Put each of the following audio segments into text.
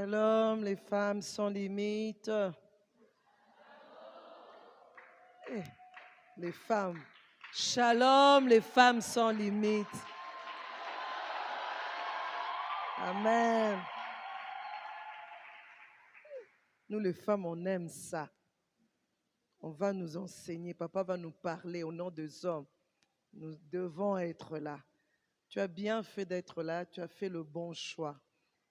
Shalom, les femmes sans limite. Eh, les femmes. Shalom, les femmes sans limite. Amen. Nous, les femmes, on aime ça. On va nous enseigner. Papa va nous parler au nom des hommes. Nous devons être là. Tu as bien fait d'être là. Tu as fait le bon choix.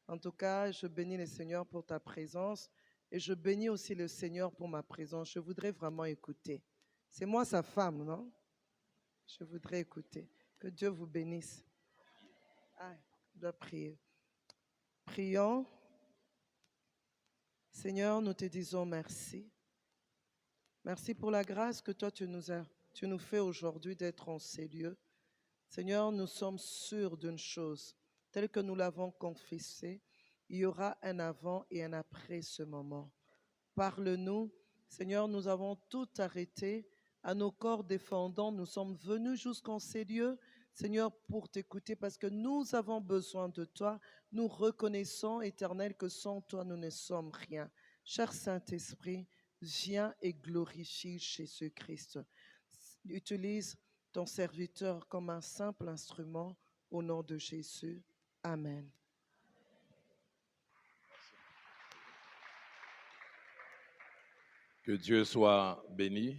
En tout cas, je bénis le Seigneur pour ta présence et je bénis aussi le Seigneur pour ma présence. Je voudrais vraiment écouter. C'est moi sa femme, non? Je voudrais écouter. Que Dieu vous bénisse. Ah, je dois prier. Prions. Seigneur, nous te disons merci. Merci pour la grâce que toi tu nous fais aujourd'hui d'être en ces lieux. Seigneur, nous sommes sûrs d'une chose, tel que nous l'avons confessé, il y aura un avant et un après ce moment. Parle-nous, Seigneur, nous avons tout arrêté, à nos corps défendants, nous sommes venus jusqu'en ces lieux, Seigneur, pour t'écouter, parce que nous avons besoin de toi. Nous reconnaissons, Éternel, que sans toi, nous ne sommes rien. Cher Saint-Esprit, viens et glorifie Jésus-Christ. Utilise ton serviteur comme un simple instrument au nom de Jésus. Amen. Que Dieu soit béni.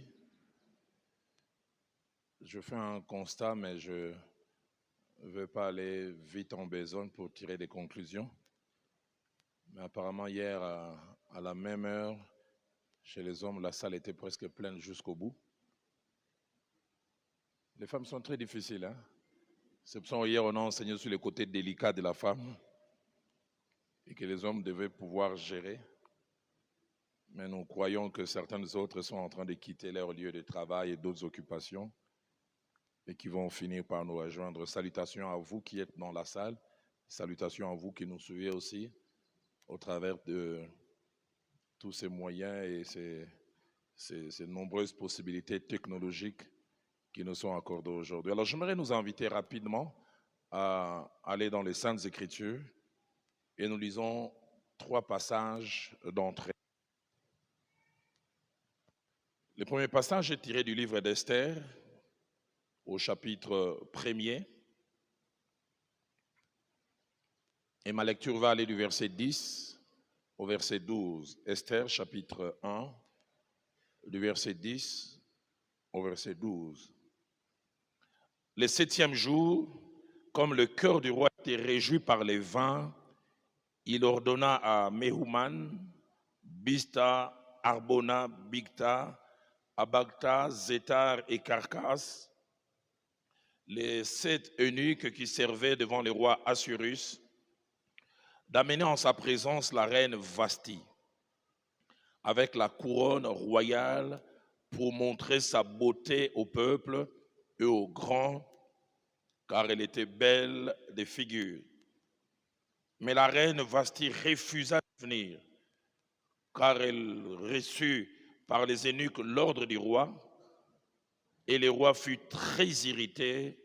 Je fais un constat, mais je ne veux pas aller vite en besogne pour tirer des conclusions. Mais apparemment, hier, à la même heure, chez les hommes, la salle était presque pleine jusqu'au bout. Les femmes sont très difficiles. Hein? C'est pour ça qu'hier, on a enseigné sur les côtés délicats de la femme et que les hommes devaient pouvoir gérer. Mais nous croyons que certaines autres sont en train de quitter leur lieu de travail et d'autres occupations et qui vont finir par nous rejoindre. Salutations à vous qui êtes dans la salle. Salutations à vous qui nous suivez aussi au travers de tous ces moyens et ces nombreuses possibilités technologiques qui nous sont accordées aujourd'hui. Alors, j'aimerais nous inviter rapidement à aller dans les Saintes Écritures et nous lisons 3 passages d'entrée. Le premier passage est tiré du livre d'Esther, au chapitre 1er. Et ma lecture va aller du verset 10 au verset 12. Esther, chapitre 1, du verset 10 au verset 12. Le 7e jour, comme le cœur du roi était réjoui par les vins, il ordonna à Mehuman, Bista, Arbona, Bigta, Abagta, Zétar et Carcas, les 7 eunuques qui servaient devant le roi Assuérus, d'amener en sa présence la reine Vasti, avec la couronne royale pour montrer sa beauté au peuple et aux grands, car elle était belle de figure. Mais la reine Vasti refusa de venir, car elle reçut par les eunuques l'ordre du roi, et le roi fut très irrité,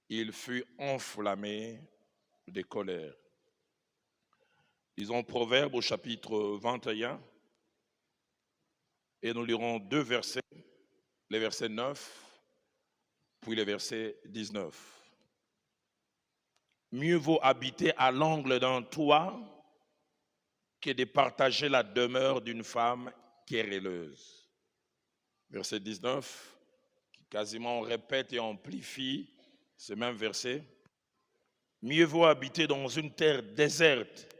il fut enflammé de colère. Lisons Proverbes au chapitre 21, et nous lirons 2 versets, les versets 9, puis les versets 19. Mieux vaut habiter à l'angle d'un toit que de partager la demeure d'une femme querelleuse. Verset 19, qui quasiment répète et amplifie ce même verset. Mieux vaut habiter dans une terre déserte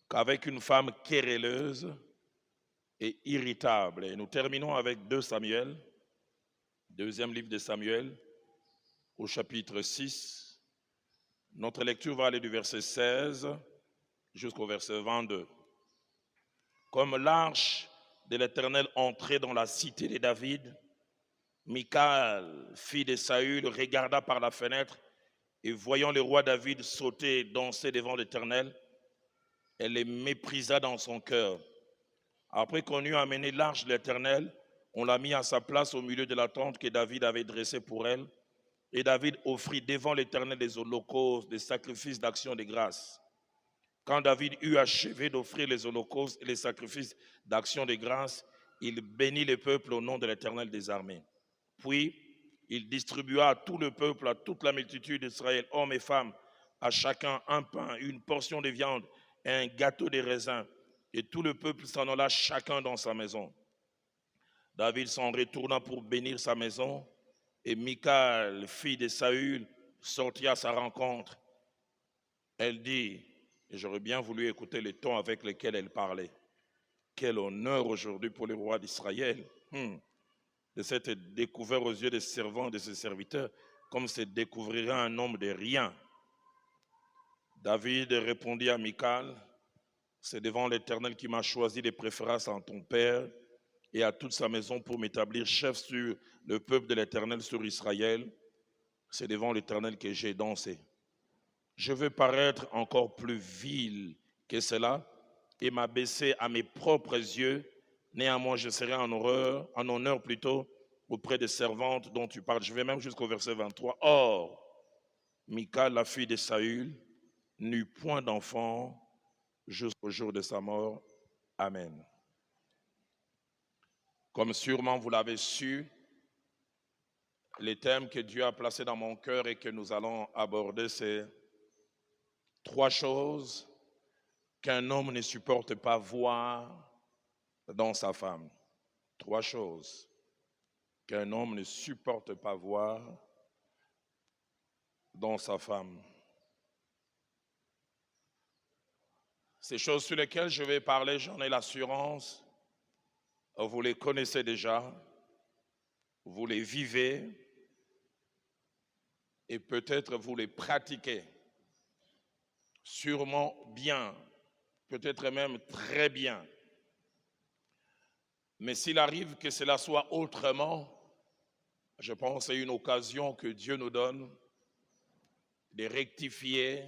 qu'avec une femme querelleuse et irritable. Et nous terminons avec 2 Samuel, deuxième livre de Samuel, au chapitre 6. Notre lecture va aller du verset 16 jusqu'au verset 22. Comme l'arche de l'Éternel entrait dans la cité de David, Michal, fille de Saül, regarda par la fenêtre et voyant le roi David sauter et danser devant l'Éternel, elle le méprisa dans son cœur. Après qu'on eut amené l'arche de l'Éternel, on l'a mis à sa place au milieu de la tente que David avait dressée pour elle. Et David offrit devant l'Éternel des holocaustes, des sacrifices d'action de grâce. Quand David eut achevé d'offrir les holocaustes et les sacrifices d'action de grâce, il bénit le peuple au nom de l'Éternel des armées. Puis, il distribua à tout le peuple, à toute la multitude d'Israël, hommes et femmes, à chacun un pain, une portion de viande et un gâteau de raisin. Et tout le peuple s'en alla chacun dans sa maison. David s'en retourna pour bénir sa maison, et Michal, fille de Saül, sortit à sa rencontre. Elle dit, et j'aurais bien voulu écouter le ton avec lequel elle parlait, quel honneur aujourd'hui pour le roi d'Israël de s'être découvert aux yeux des servants et de ses serviteurs, comme se découvrirait un homme de rien. David répondit à Michal, c'est devant l'Éternel qui m'a choisi de préférence en ton père et à toute sa maison pour m'établir chef sur le peuple de l'Éternel, sur Israël. C'est devant l'Éternel que j'ai dansé. Je veux paraître encore plus vil que cela et m'abaisser à mes propres yeux. Néanmoins, je serai en honneur plutôt auprès des servantes dont tu parles. Je vais même jusqu'au verset 23. Or, Michal, la fille de Saül, n'eut point d'enfant jusqu'au jour de sa mort. Amen. Comme sûrement vous l'avez su, les thèmes que Dieu a placés dans mon cœur et que nous allons aborder, c'est 3 choses qu'un homme ne supporte pas voir dans sa femme. 3 choses qu'un homme ne supporte pas voir dans sa femme. Ces choses sur lesquelles je vais parler, j'en ai l'assurance. Vous les connaissez déjà, vous les vivez et peut-être vous les pratiquez. Sûrement bien, peut-être même très bien. Mais s'il arrive que cela soit autrement, je pense que c'est une occasion que Dieu nous donne de rectifier,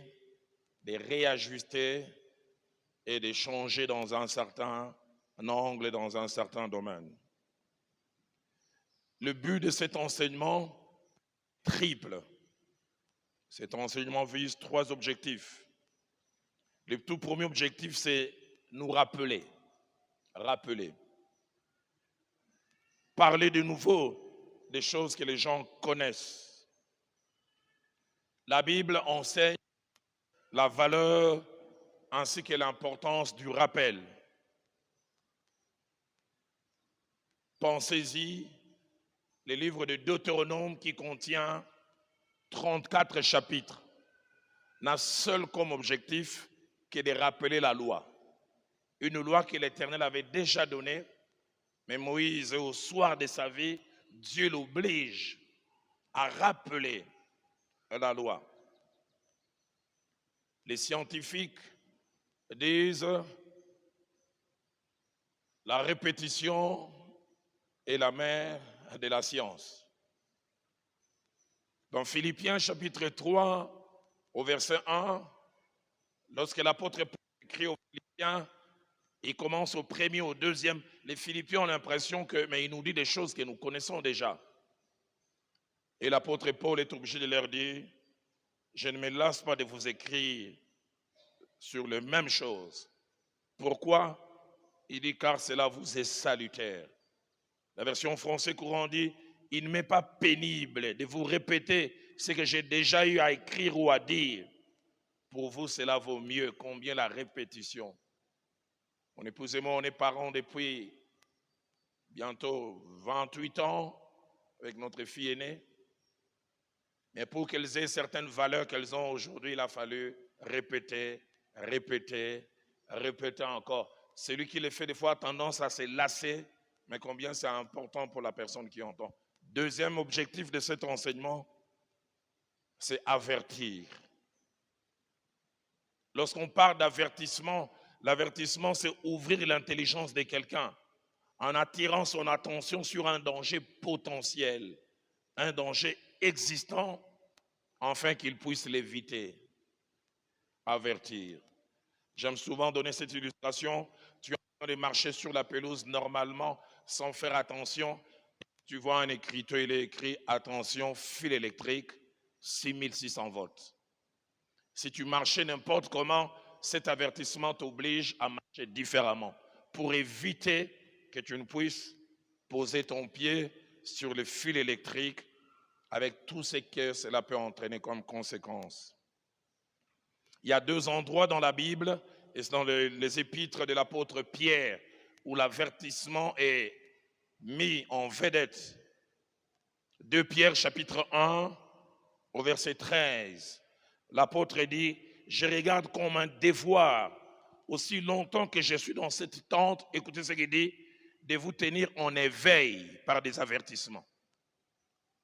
de réajuster et de changer dans un certain angle, dans un certain domaine. Le but de cet enseignement triple. Cet enseignement vise 3 objectifs. Le tout premier objectif, c'est nous rappeler. Parler de nouveau des choses que les gens connaissent. La Bible enseigne la valeur ainsi que l'importance du rappel. Pensez-y, le livre de Deutéronome qui contient 34 chapitres n'a seul comme objectif que de rappeler la loi. Une loi que l'Éternel avait déjà donnée, mais Moïse, au soir de sa vie, Dieu l'oblige à rappeler la loi. Les scientifiques disent la répétition est la mère de la science. Dans Philippiens chapitre 3, au verset 1, lorsque l'apôtre Paul écrit aux Philippiens, il commence au premier, au deuxième. Les Philippiens ont l'impression mais il nous dit des choses que nous connaissons déjà. Et l'apôtre Paul est obligé de leur dire, je ne me lasse pas de vous écrire sur les mêmes choses. Pourquoi? Il dit, car cela vous est salutaire. La version française courant dit, il ne m'est pas pénible de vous répéter ce que j'ai déjà eu à écrire ou à dire. Pour vous, cela vaut mieux. Combien la répétition. Mon épouse et moi, on est parents depuis bientôt 28 ans avec notre fille aînée. Mais pour qu'elles aient certaines valeurs qu'elles ont aujourd'hui, il a fallu répéter encore. Celui qui le fait des fois a tendance à se lasser, mais combien c'est important pour la personne qui entend. Deuxième objectif de cet enseignement, c'est avertir. Lorsqu'on parle d'avertissement, l'avertissement, c'est ouvrir l'intelligence de quelqu'un en attirant son attention sur un danger potentiel, un danger existant, afin qu'il puisse l'éviter. Avertir. J'aime souvent donner cette illustration. Tu es en train de marcher sur la pelouse normalement, sans faire attention. Tu vois un écriteau, il est écrit « Attention, fil électrique, 6600 volts ». Si tu marchais n'importe comment, cet avertissement t'oblige à marcher différemment pour éviter que tu ne puisses poser ton pied sur le fil électrique avec tout ce que cela peut entraîner comme conséquence. Il y a 2 endroits dans la Bible, et c'est dans les épîtres de l'apôtre Pierre, où l'avertissement est mis en vedette. 2 Pierre chapitre 1, au verset 13. L'apôtre dit, je regarde comme un devoir, aussi longtemps que je suis dans cette tente, écoutez ce qu'il dit, de vous tenir en éveil par des avertissements.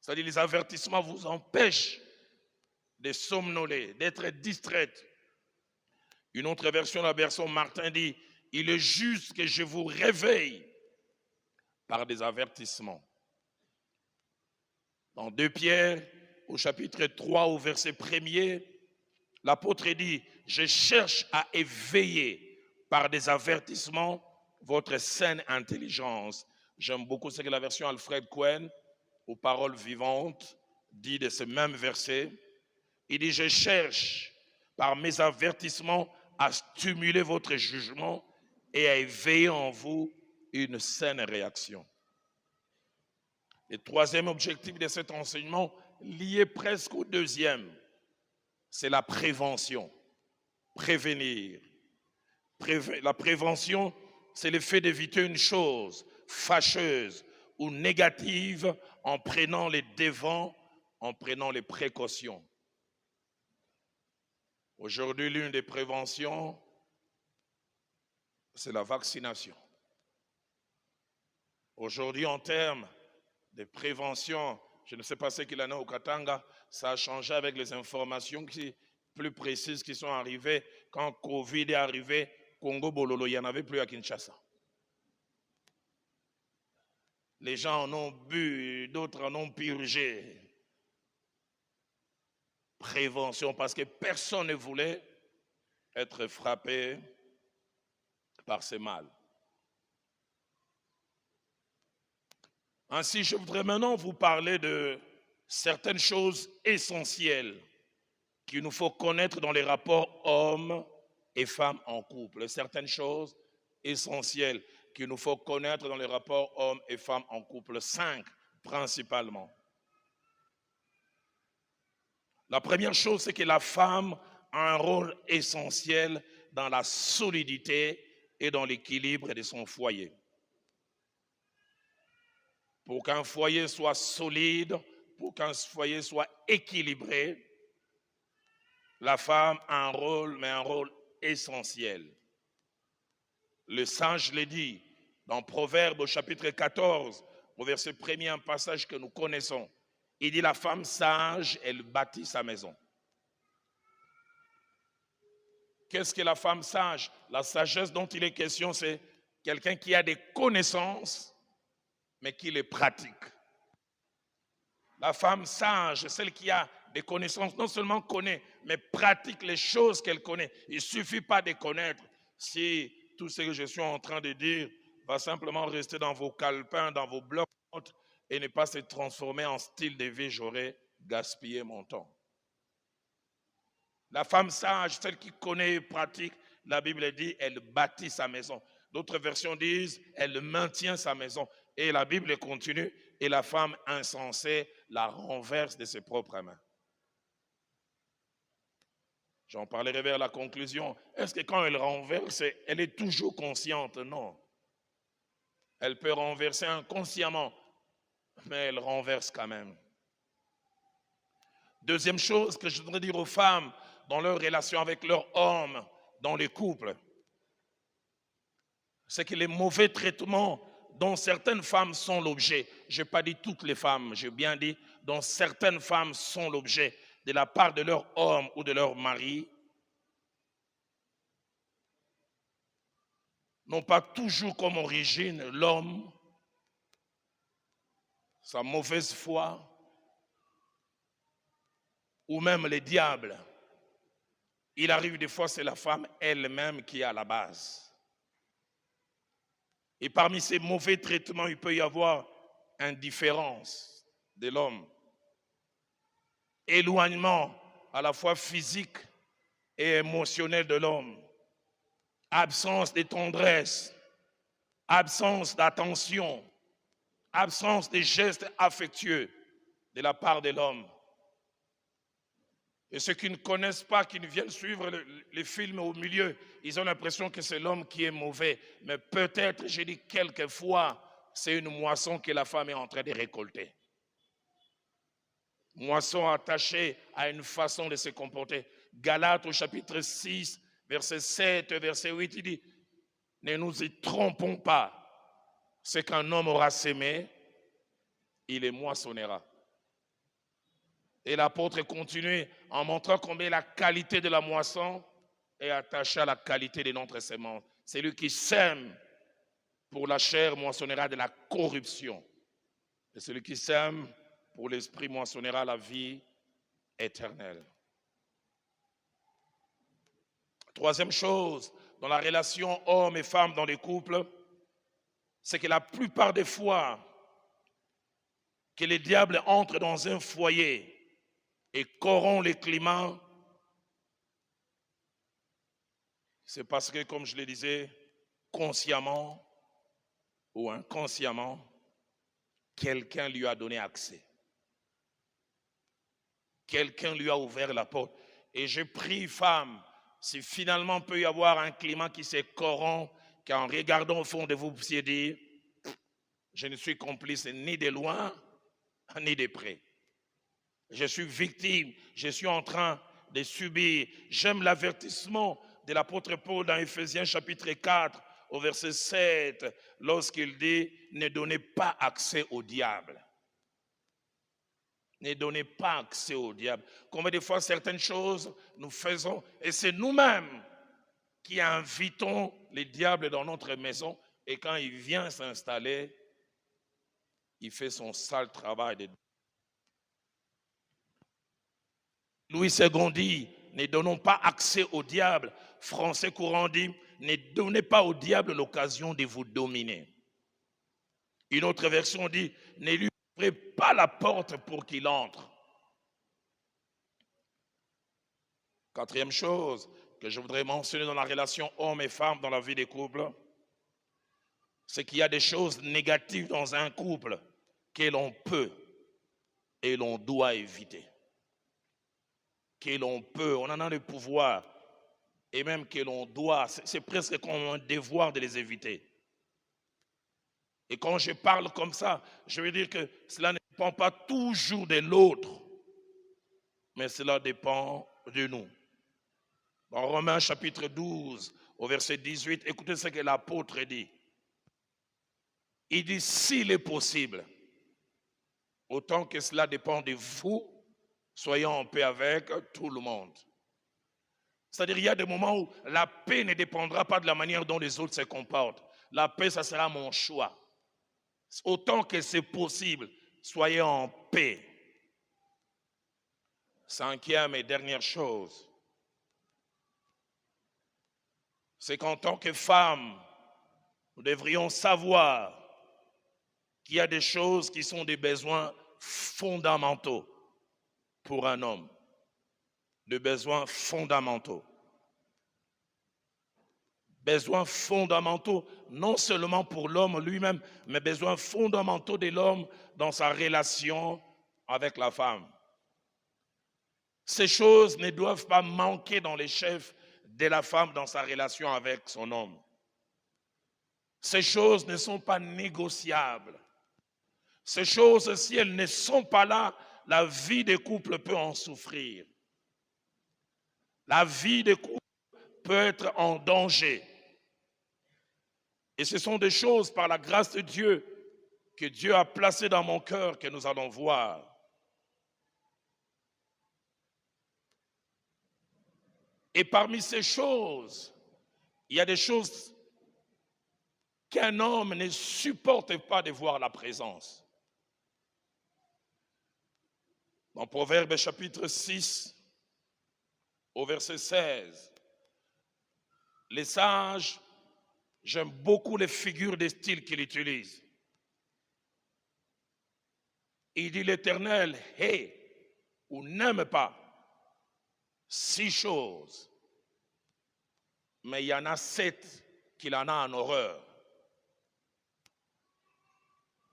C'est-à-dire les avertissements vous empêchent de somnoler, d'être distraite. Une autre version, la version Martin dit, il est juste que je vous réveille par des avertissements. Dans 2 Pierre, au chapitre 3, au verset 1er, l'apôtre dit, je cherche à éveiller par des avertissements votre saine intelligence. J'aime beaucoup ce que la version Alfred Cohen, aux paroles vivantes, dit de ce même verset. Il dit, je cherche par mes avertissements à stimuler votre jugement et à éveiller en vous une saine réaction. Le troisième objectif de cet enseignement, lié presque au deuxième, c'est la prévention. Prévenir. La prévention, c'est le fait d'éviter une chose fâcheuse ou négative en prenant les devants, en prenant les précautions. Aujourd'hui, l'une des préventions, c'est la vaccination. Aujourd'hui, en termes de prévention, je ne sais pas ce qu'il en a au Katanga, ça a changé avec les informations plus précises qui sont arrivées. Quand Covid est arrivé, Congo Bololo, il n'y en avait plus à Kinshasa. Les gens en ont bu, d'autres en ont purgé. Prévention, parce que personne ne voulait être frappé par ce mal. Ainsi, je voudrais maintenant vous parler de certaines choses essentielles qu'il nous faut connaître dans les rapports hommes et femmes en couple. Certaines choses essentielles qu'il nous faut connaître dans les rapports hommes et femmes en couple. 5 principalement. La première chose, c'est que la femme a un rôle essentiel dans la solidité et dans l'équilibre de son foyer. Pour qu'un foyer soit solide, pour qu'un foyer soit équilibré, la femme a un rôle, mais un rôle essentiel. Le sage le dit dans Proverbe au chapitre 14, au verset 1er, un passage que nous connaissons. Il dit, la femme sage, elle bâtit sa maison. Qu'est-ce que la femme sage? La sagesse dont il est question, c'est quelqu'un qui a des connaissances, mais qui les pratique. La femme sage, celle qui a des connaissances, non seulement connaît, mais pratique les choses qu'elle connaît. Il ne suffit pas de connaître. Si tout ce que je suis en train de dire va simplement rester dans vos calepins, dans vos blocs, et ne pas se transformer en style de vie, j'aurais gaspillé mon temps. La femme sage, celle qui connaît et pratique, la Bible dit, elle bâtit sa maison. D'autres versions disent, elle maintient sa maison. Et la Bible continue, et la femme insensée la renverse de ses propres mains. J'en parlerai vers la conclusion. Est-ce que quand elle renverse, elle est toujours consciente? Non. Elle peut renverser inconsciemment, mais elle renverse quand même. Deuxième chose que je voudrais dire aux femmes dans leur relation avec leur homme, dans les couples, c'est que les mauvais traitements dont certaines femmes sont l'objet, je n'ai pas dit toutes les femmes, j'ai bien dit dont certaines femmes sont l'objet de la part de leur homme ou de leur mari, n'ont pas toujours comme origine l'homme, sa mauvaise foi, ou même les diables. Il arrive des fois, c'est la femme elle-même qui est à la base. Et parmi ces mauvais traitements, il peut y avoir indifférence de l'homme, éloignement à la fois physique et émotionnel de l'homme, absence de tendresse, absence d'attention, absence de gestes affectueux de la part de l'homme. Et ceux qui ne connaissent pas, qui viennent suivre les films au milieu, ils ont l'impression que c'est l'homme qui est mauvais. Mais peut-être, j'ai dit quelquefois, c'est une moisson que la femme est en train de récolter. Moisson attachée à une façon de se comporter. Galates au chapitre 6, verset 7, verset 8, il dit, ne nous y trompons pas. Ce qu'un homme aura sémé, il les moissonnera. Et l'apôtre continue en montrant combien la qualité de la moisson est attachée à la qualité de notre semence. Celui qui sème pour la chair moissonnera de la corruption. Et celui qui sème pour l'esprit moissonnera la vie éternelle. Troisième chose, dans la relation homme et femme dans les couples, c'est que la plupart des fois que les diables entrent dans un foyer et corrompt les climats, c'est parce que, comme je le disais, consciemment ou inconsciemment, quelqu'un lui a donné accès. Quelqu'un lui a ouvert la porte. Et je prie, femme, si finalement peut y avoir un climat qui se corrompt, qu'en regardant au fond de vous, vous puissiez dire, je ne suis complice ni de loin, ni de près. Je suis victime, je suis en train de subir. J'aime l'avertissement de l'apôtre Paul dans Éphésiens chapitre 4, au verset 7, lorsqu'il dit, ne donnez pas accès au diable. Ne donnez pas accès au diable. Combien de fois certaines choses nous faisons, et c'est nous-mêmes qui invitons les diables dans notre maison, et quand il vient s'installer, il fait son sale travail de... Louis II dit, ne donnons pas accès au diable. Français courant dit, ne donnez pas au diable l'occasion de vous dominer. Une autre version dit, ne lui ouvrez pas la porte pour qu'il entre. Quatrième chose que je voudrais mentionner dans la relation homme et femme dans la vie des couples, c'est qu'il y a des choses négatives dans un couple que l'on peut et l'on doit éviter. Que l'on peut, on en a le pouvoir, et même que l'on doit, c'est presque comme un devoir de les éviter. Et quand je parle comme ça, je veux dire que cela ne dépend pas toujours de l'autre, mais cela dépend de nous. Dans Romains chapitre 12, au verset 18, écoutez ce que l'apôtre dit. Il dit, s'il est possible, autant que cela dépend de vous, soyons en paix avec tout le monde. C'est-à-dire, il y a des moments où la paix ne dépendra pas de la manière dont les autres se comportent. La paix, ça sera mon choix. Autant que c'est possible, soyez en paix. Cinquième et dernière chose, c'est qu'en tant que femme, nous devrions savoir qu'il y a des choses qui sont des besoins fondamentaux pour un homme. Des besoins fondamentaux. Besoins fondamentaux, non seulement pour l'homme lui-même, mais besoins fondamentaux de l'homme dans sa relation avec la femme. Ces choses ne doivent pas manquer dans les chefs de la femme dans sa relation avec son homme. Ces choses ne sont pas négociables. Ces choses, si elles ne sont pas là, la vie des couples peut en souffrir. La vie des couples peut être en danger. Et ce sont des choses par la grâce de Dieu que Dieu a placées dans mon cœur que nous allons voir. Et parmi ces choses, il y a des choses qu'un homme ne supporte pas de voir la présence. Dans Proverbe chapitre 6, au verset 16, les sages, j'aime beaucoup les figures de style qu'il utilise. Il dit l'Éternel hait ou n'aime pas 6 choses, mais il y en a 7 qu'il en a en horreur.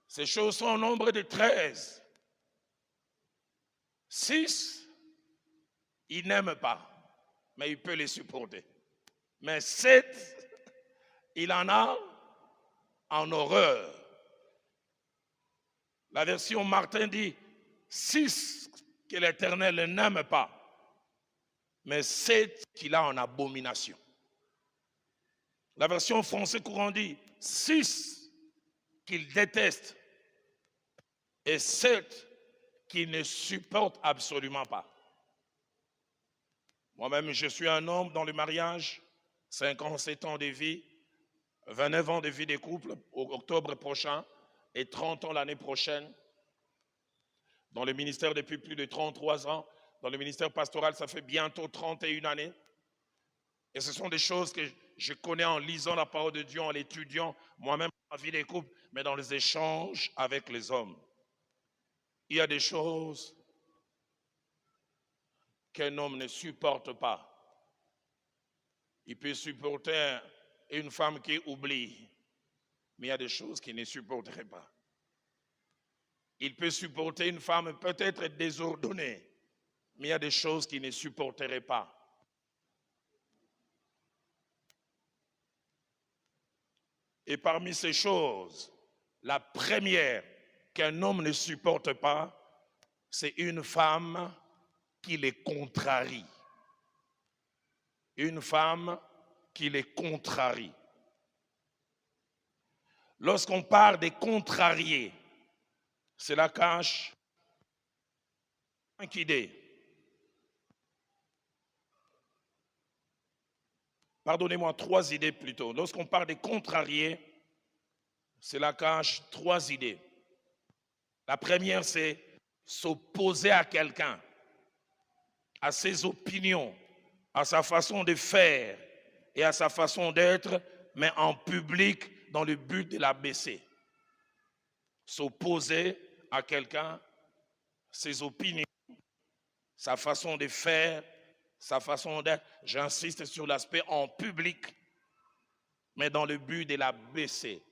Ces choses sont au nombre de 13. 6, il n'aime pas, mais il peut les supporter. Mais 7, il en a en horreur. La version Martin dit 6 que l'Éternel n'aime pas, mais 7 qu'il a en abomination. La version français courant dit 6 qu'il déteste et 7 qu'il ne supporte absolument pas. Moi-même, je suis un homme dans le mariage, 57 ans de vie, 29 ans de vie de couple au octobre prochain et 30 ans l'année prochaine. Dans le ministère depuis plus de 33 ans. Dans le ministère pastoral, ça fait bientôt 31 années. Et ce sont des choses que je connais en lisant la parole de Dieu, en l'étudiant, moi-même dans la vie des couples, mais dans les échanges avec les hommes. Il y a des choses qu'un homme ne supporte pas. Il peut supporter une femme qui oublie, mais il y a des choses qu'il ne supporterait pas. Il peut supporter une femme peut-être désordonnée, mais il y a des choses qu'il ne supporterait pas. Et parmi ces choses, la première qu'un homme ne supporte pas, c'est une femme qui les contrarie. Une femme qui les contrarie. Lorsqu'on parle des contrariés, cela cache 5 idées. Pardonnez-moi, 3 idées plutôt. Lorsqu'on parle des contrariés, cela cache 3 idées. La première, c'est s'opposer à quelqu'un, à ses opinions, à sa façon de faire et à sa façon d'être, mais en public dans le but de l'abaisser. S'opposer à quelqu'un, ses opinions, sa façon de faire, sa façon d'être. J'insiste sur l'aspect en public, mais dans le but de l'abaisser.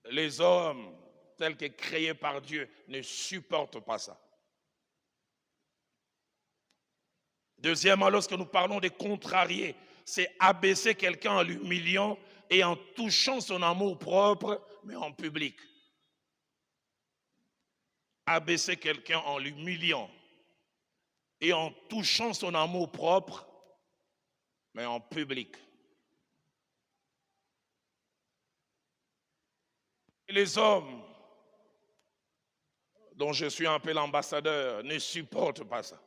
Les hommes, tels que créés par Dieu, ne supportent pas ça. Deuxièmement, lorsque nous parlons de contrariés, c'est abaisser quelqu'un en l'humiliant et en touchant son amour propre, mais en public. Abaisser quelqu'un en l'humiliant et en touchant son amour propre, mais en public. Et les hommes dont je suis un peu l'ambassadeur ne supportent pas ça.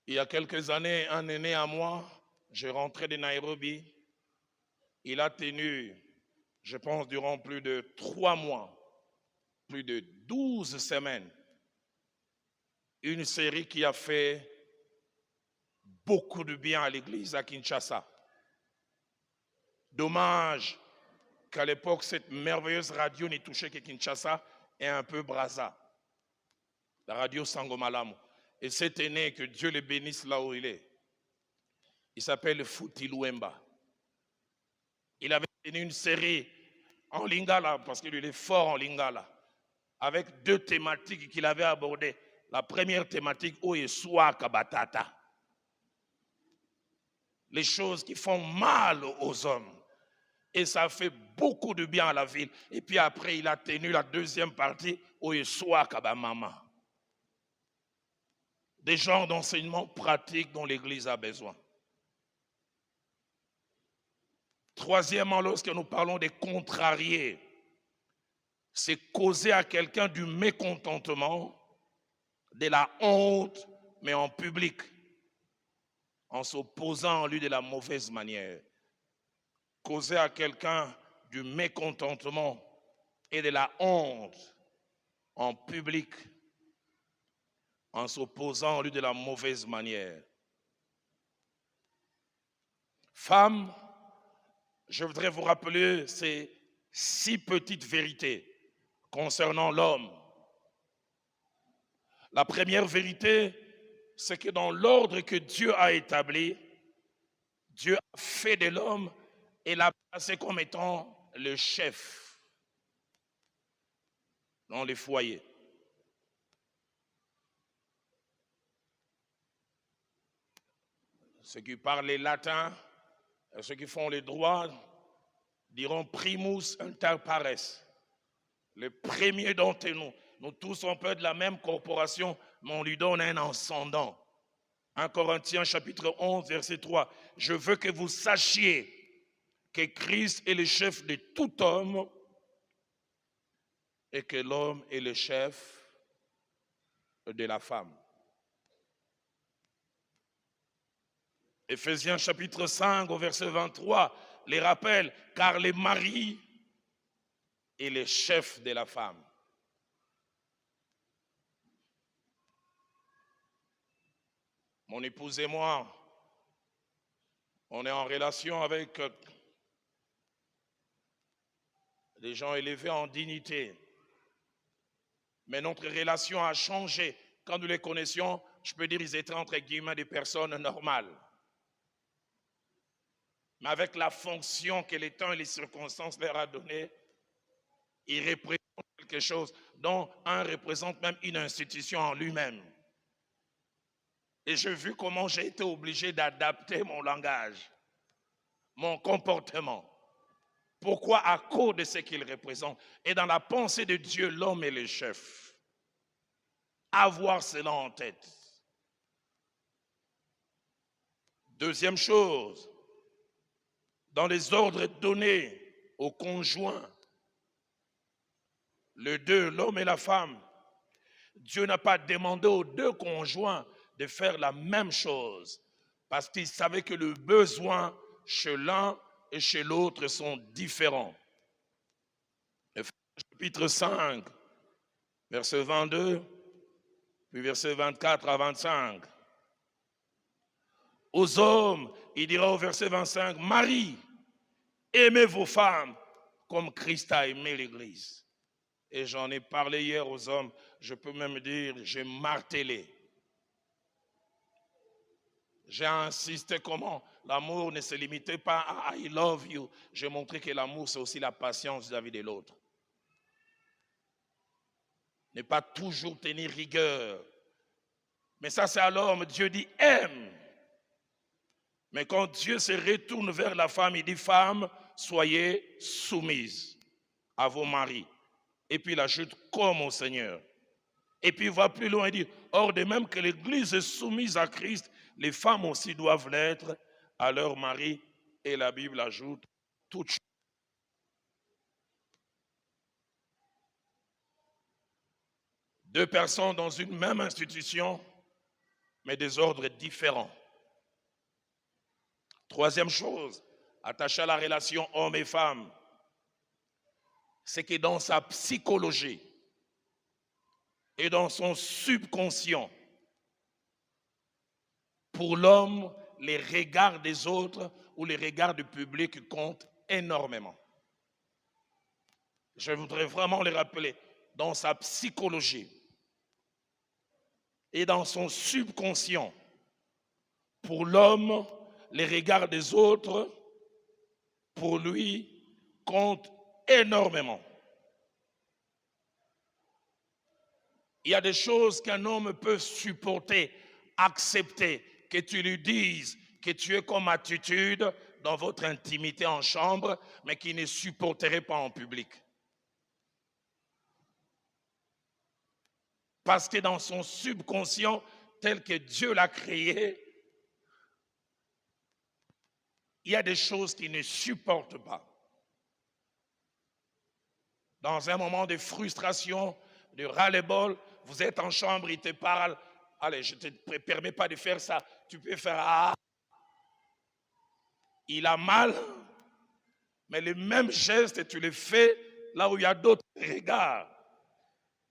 Il y a quelques années, un aîné à moi, je rentrais de Nairobi, il a tenu, je pense, durant plus de 3 mois, plus de 12 semaines, une série qui a fait beaucoup de bien à l'église à Kinshasa. Dommage qu'à l'époque, cette merveilleuse radio n'ait touché que Kinshasa et un peu Brazza, la radio Sangomalamu. Et cet aîné, que Dieu le bénisse là où il est, il s'appelle Fouti Louemba. Il avait tenu une série en lingala, parce qu'il est fort en lingala, avec 2 thématiques qu'il avait abordées. La première thématique, Oyesua Kabatata. Les choses qui font mal aux hommes. Et ça fait beaucoup de bien à la ville. Et puis après, il a tenu la deuxième partie, Oyesua Kabamama. Des genres d'enseignements pratiques dont l'Église a besoin. Troisièmement, lorsque nous parlons des contrariés, c'est causer à quelqu'un du mécontentement, de la honte, mais en public, en s'opposant à lui de la mauvaise manière. Causer à quelqu'un du mécontentement et de la honte en public, en s'opposant à lui de la mauvaise manière. Femmes, je voudrais vous rappeler ces 6 petites vérités concernant l'homme. La première vérité, c'est que dans l'ordre que Dieu a établi, Dieu a fait de l'homme et l'a placé comme étant le chef dans les foyers. Ceux qui parlent les latins, ceux qui font les droits, diront primus inter pares. Le premier d'entre nous. Nous tous, on peut être de la même corporation, mais on lui donne un ascendant. 1 Corinthiens chapitre 11, verset 3. Je veux que vous sachiez que Christ est le chef de tout homme et que l'homme est le chef de la femme. Éphésiens chapitre 5, au verset 23, les rappelle, car le mari est le chef de la femme. Mon épouse et moi, on est en relation avec des gens élevés en dignité. Mais notre relation a changé. Quand nous les connaissions, je peux dire qu'ils étaient entre guillemets des personnes normales. Mais avec la fonction que les temps et les circonstances leur a donnée, ils représentent quelque chose dont un représente même une institution en lui-même. Et j'ai vu comment j'ai été obligé d'adapter mon langage, mon comportement. Pourquoi? À cause de ce qu'il représente. Et dans la pensée de Dieu, l'homme est le chef. Avoir cela en tête. Deuxième chose, dans les ordres donnés aux conjoints, les deux, l'homme et la femme, Dieu n'a pas demandé aux deux conjoints de faire la même chose parce qu'il savait que le besoin chez l'un et chez l'autre sont différents. Chapitre 5, verset 22, puis verset 24 à 25. Aux hommes, il dira au verset 25, Marie, aimez vos femmes comme Christ a aimé l'Église. Et j'en ai parlé hier aux hommes, je peux même dire, j'ai martelé. J'ai insisté comment l'amour ne se limitait pas à I love you. J'ai montré que l'amour, c'est aussi la patience vis-à-vis de l'autre. Ne pas toujours tenir rigueur. Mais ça, c'est à l'homme. Dieu dit aime. Mais quand Dieu se retourne vers la femme, il dit femme, soyez soumises à vos maris. Et puis il ajoute comme au Seigneur. Et puis il va plus loin et dit, or de même que l'Église est soumise à Christ, les femmes aussi doivent l'être à leur mari. Et la Bible ajoute toutes choses. Deux personnes dans une même institution, mais des ordres différents. Troisième chose, attachée à la relation homme et femme, c'est que dans sa psychologie et dans son subconscient, pour l'homme, les regards des autres ou les regards du public comptent énormément. Je voudrais vraiment le rappeler, dans sa psychologie et dans son subconscient, pour l'homme, les regards des autres, pour lui, comptent énormément. Il y a des choses qu'un homme peut supporter, accepter, que tu lui dises que tu es comme attitude dans votre intimité en chambre, mais qui ne supporterait pas en public. Parce que dans son subconscient, tel que Dieu l'a créé, il y a des choses qu'il ne supporte pas. Dans un moment de frustration, de ras-le-bol, vous êtes en chambre, il te parle, allez, je ne te permets pas de faire ça, tu peux faire ah. Il a mal, mais le même geste, tu le fais là où il y a d'autres regards.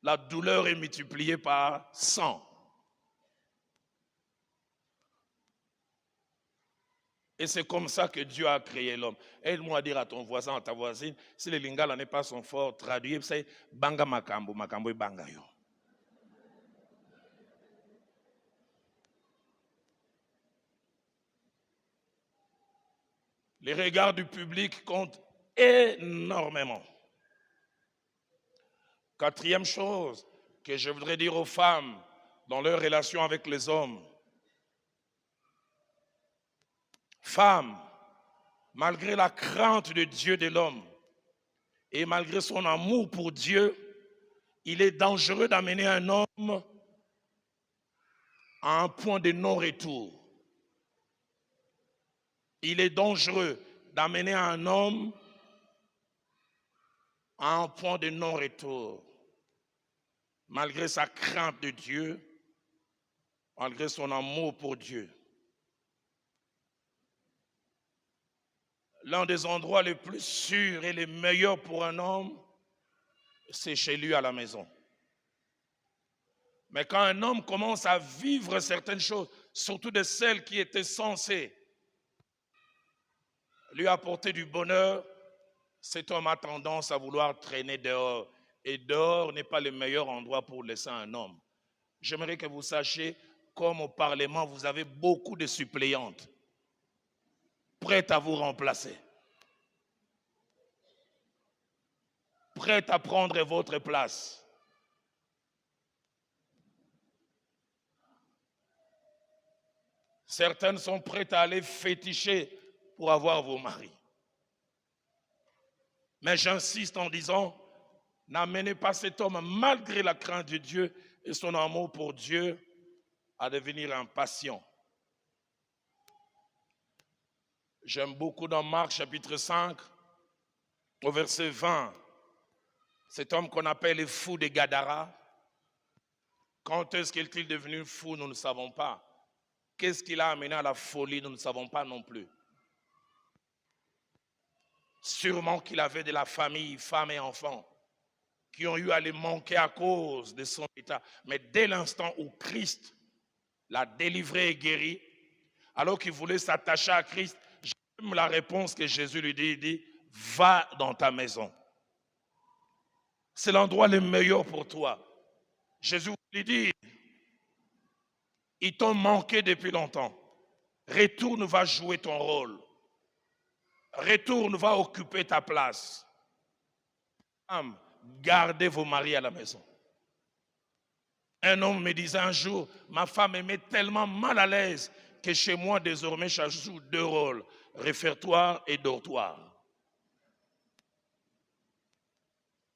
La douleur est multipliée par 100. Et c'est comme ça que Dieu a créé l'homme. Aide-moi à dire à ton voisin, à ta voisine, si les lingala n'est pas son fort, traduit, c'est banga makambo, makambo et banga yo. Les regards du public comptent énormément. Quatrième chose que je voudrais dire aux femmes dans leur relation avec les hommes. Femmes, malgré la crainte de Dieu de l'homme et malgré son amour pour Dieu, il est dangereux d'amener un homme à un point de non-retour. Il est dangereux d'amener un homme à un point de non-retour. Malgré sa crainte de Dieu, malgré son amour pour Dieu. L'un des endroits les plus sûrs et les meilleurs pour un homme, c'est chez lui à la maison. Mais quand un homme commence à vivre certaines choses, surtout de celles qui étaient censées lui apporter du bonheur, cet homme a tendance à vouloir traîner dehors. Et dehors n'est pas le meilleur endroit pour laisser un homme. J'aimerais que vous sachiez, comme au Parlement, vous avez beaucoup de suppléantes prêtes à vous remplacer, prêtes à prendre votre place. Certaines sont prêtes à aller féticher pour avoir vos maris. Mais j'insiste en disant, n'amenez pas cet homme, malgré la crainte de Dieu et son amour pour Dieu, à devenir impatient. J'aime beaucoup dans Marc chapitre 5, au verset 20, cet homme qu'on appelle le fou de Gadara. Quand est-ce qu'il est devenu fou, nous ne savons pas. Qu'est-ce qui l'a amené à la folie, nous ne savons pas non plus. Sûrement qu'il avait de la famille, femmes et enfants, qui ont eu à les manquer à cause de son état. Mais dès l'instant où Christ l'a délivré et guéri, alors qu'il voulait s'attacher à Christ, j'aime la réponse que Jésus lui dit, il dit, va dans ta maison. C'est l'endroit le meilleur pour toi. Jésus lui dit, ils t'ont manqué depuis longtemps. Retourne, va jouer ton rôle. Retourne, va occuper ta place. Femmes, gardez vos maris à la maison. Un homme me disait un jour, ma femme me met tellement mal à l'aise que chez moi, désormais, je joue deux rôles, réfectoire et dortoir.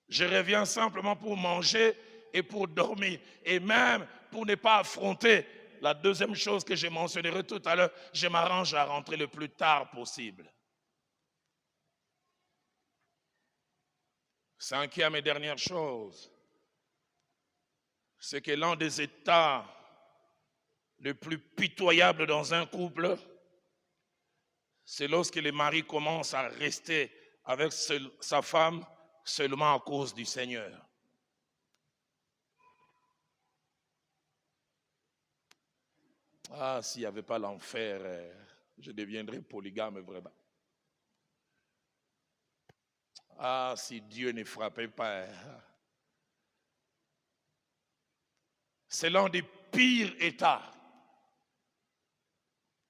Je reviens simplement pour manger et pour dormir. Et même pour ne pas affronter la deuxième chose que je mentionnerai tout à l'heure, je m'arrange à rentrer le plus tard possible. Cinquième et dernière chose, c'est que l'un des états les plus pitoyables dans un couple, c'est lorsque le mari commence à rester avec sa femme seulement à cause du Seigneur. Ah, s'il n'y avait pas l'enfer, je deviendrais polygame vraiment. Ah, si Dieu ne frappait pas. C'est l'un des pires états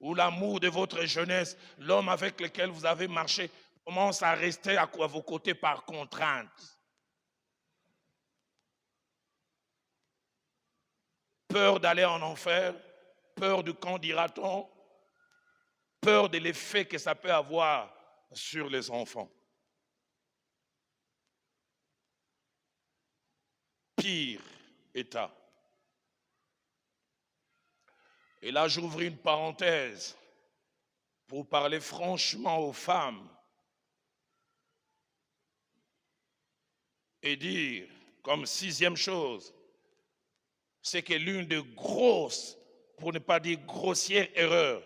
où l'amour de votre jeunesse, l'homme avec lequel vous avez marché, commence à rester à vos côtés par contrainte. Peur d'aller en enfer, peur du qu'en dira-t-on, peur de l'effet que ça peut avoir sur les enfants. Pire état. Et là, j'ouvre une parenthèse pour parler franchement aux femmes et dire, comme sixième chose, c'est que l'une des grosses, pour ne pas dire grossières erreurs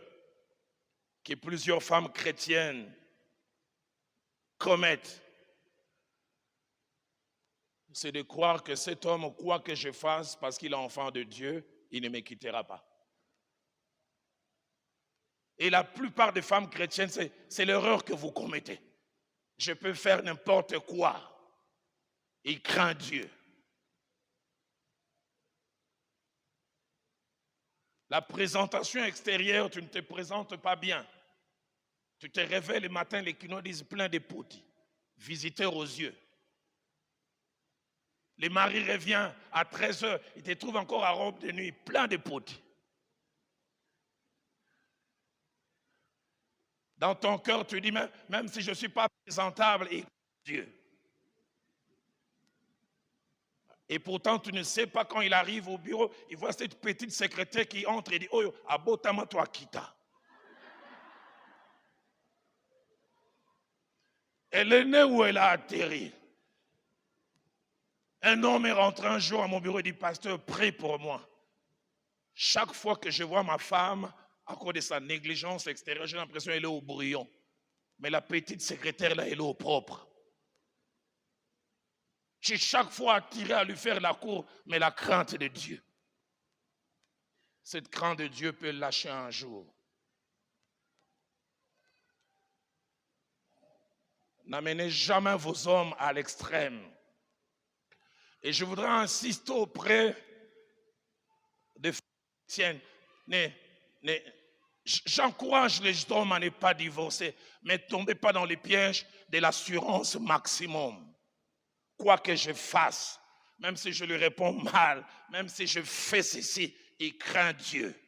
que plusieurs femmes chrétiennes commettent, c'est de croire que cet homme, quoi que je fasse, parce qu'il est enfant de Dieu, il ne me quittera pas. Et la plupart des femmes chrétiennes, c'est l'erreur que vous commettez. Je peux faire n'importe quoi. Il craint Dieu. La présentation extérieure, tu ne te présentes pas bien. Tu te réveilles le matin, les quinois disent plein de petits. Visiteurs aux yeux. Le mari revient à 13h, il te trouve encore à robe de nuit, plein de petits. Dans ton cœur, tu dis, même si je ne suis pas présentable, et Dieu. Et pourtant, tu ne sais pas quand il arrive au bureau, il voit cette petite secrétaire qui entre et dit, oh, abotama toi kita. Elle est née où elle a atterri. Un homme est rentré un jour à mon bureau et dit, pasteur, prie pour moi. Chaque fois que je vois ma femme, à cause de sa négligence extérieure, j'ai l'impression qu'elle est au brouillon. Mais la petite secrétaire, là, elle est au propre. J'ai chaque fois attiré à lui faire la cour, mais la crainte de Dieu. Cette crainte de Dieu peut lâcher un jour. N'amenez jamais vos hommes à l'extrême. Et je voudrais insister auprès des chrétiennes. J'encourage les hommes à ne pas divorcer, mais ne tombez pas dans les pièges de l'assurance maximum. Quoi que je fasse, même si je lui réponds mal, même si je fais ceci, il craint Dieu.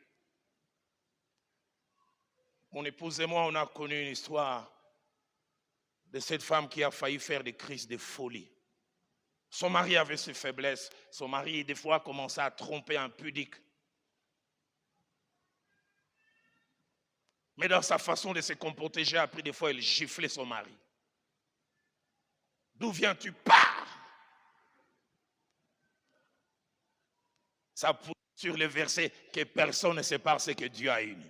Mon épouse et moi, on a connu une histoire de cette femme qui a failli faire des crises de folie. Son mari avait ses faiblesses. Son mari, des fois, commençait à tromper un pudique. Mais dans sa façon de se comporter, j'ai appris des fois, elle giflait son mari. D'où viens-tu? Pars! Ça pousse sur le verset que personne ne sépare ce que Dieu a uni.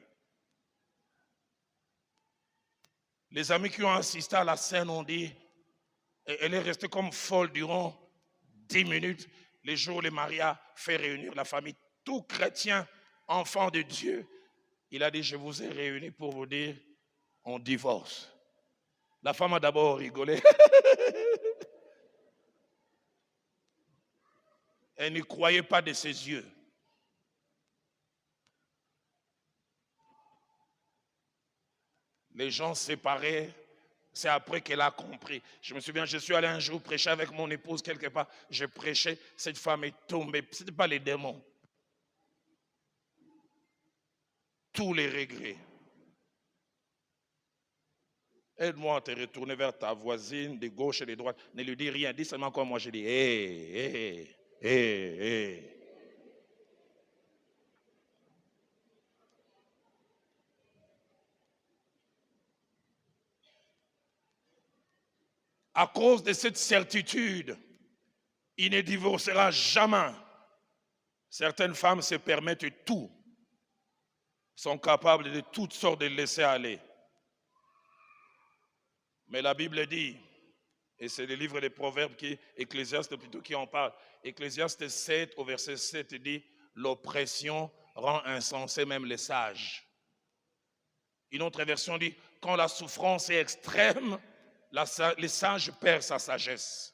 Les amis qui ont assisté à la scène ont dit, elle est restée comme folle durant 10 minutes. Les jours où le mari a fait réunir la famille, tout chrétien, enfant de Dieu, il a dit, je vous ai réunis pour vous dire, on divorce. La femme a d'abord rigolé. Elle ne croyait pas de ses yeux. Les gens séparés, c'est après qu'elle a compris. Je me souviens, je suis allé un jour prêcher avec mon épouse quelque part. Je prêchais, cette femme est tombée. Ce n'était pas les démons. Tous les regrets. Aide-moi à te retourner vers ta voisine de gauche et de droite. Ne lui dis rien. Dis seulement comme moi je dis. Hé, hé, hé, hé. À cause de cette certitude, il ne divorcera jamais. Certaines femmes se permettent tout, sont capables de toutes sortes de laisser aller. Mais la Bible dit, et c'est le livre des Proverbes, Ecclésiaste plutôt qui en parle, Ecclésiaste 7 au verset 7 dit, l'oppression rend insensé même les sages. Une autre version dit, quand la souffrance est extrême, les sages perdent sa sagesse.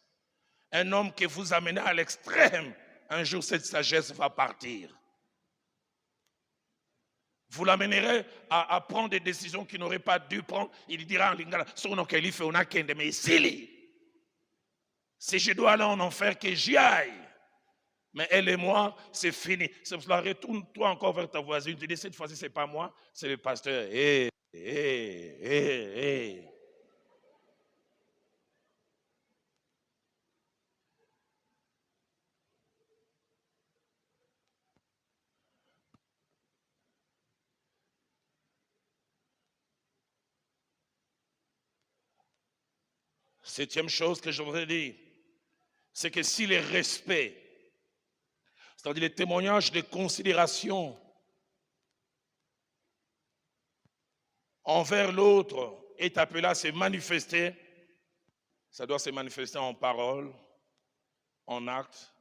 Un homme que vous amenez à l'extrême, un jour cette sagesse va partir. Vous l'amènerez à prendre des décisions qu'il n'aurait pas dû prendre. Il dira en lingala, si je dois aller en enfer, que j'y aille. Mais elle et moi, c'est fini. C'est pour cela, retourne-toi encore vers ta voisine. Tu dis, cette fois-ci, ce n'est pas moi, c'est le pasteur. Septième chose que je voudrais dire, c'est que si le respect, c'est-à-dire les témoignages de considération envers l'autre est appelé à se manifester, ça doit se manifester en parole, en acte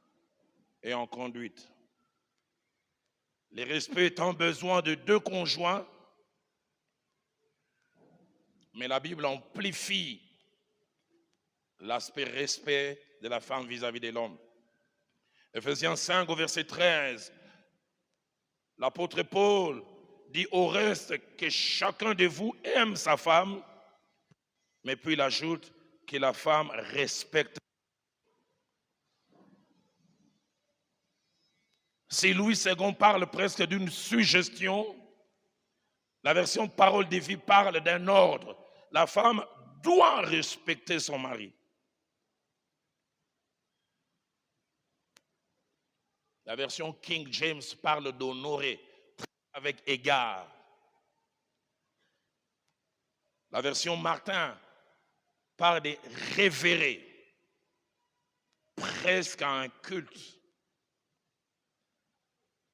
et en conduite. Le respect est un besoin de deux conjoints, mais la Bible amplifie l'aspect respect de la femme vis-à-vis de l'homme. Ephésiens 5 au verset 13, l'apôtre Paul dit au reste que chacun de vous aime sa femme, mais puis il ajoute que la femme respecte. Si Louis II parle presque d'une suggestion, la version Parole de vie parle d'un ordre. La femme doit respecter son mari. La version King James parle d'honorer avec égard. La version Martin parle de révérer, presque à un culte.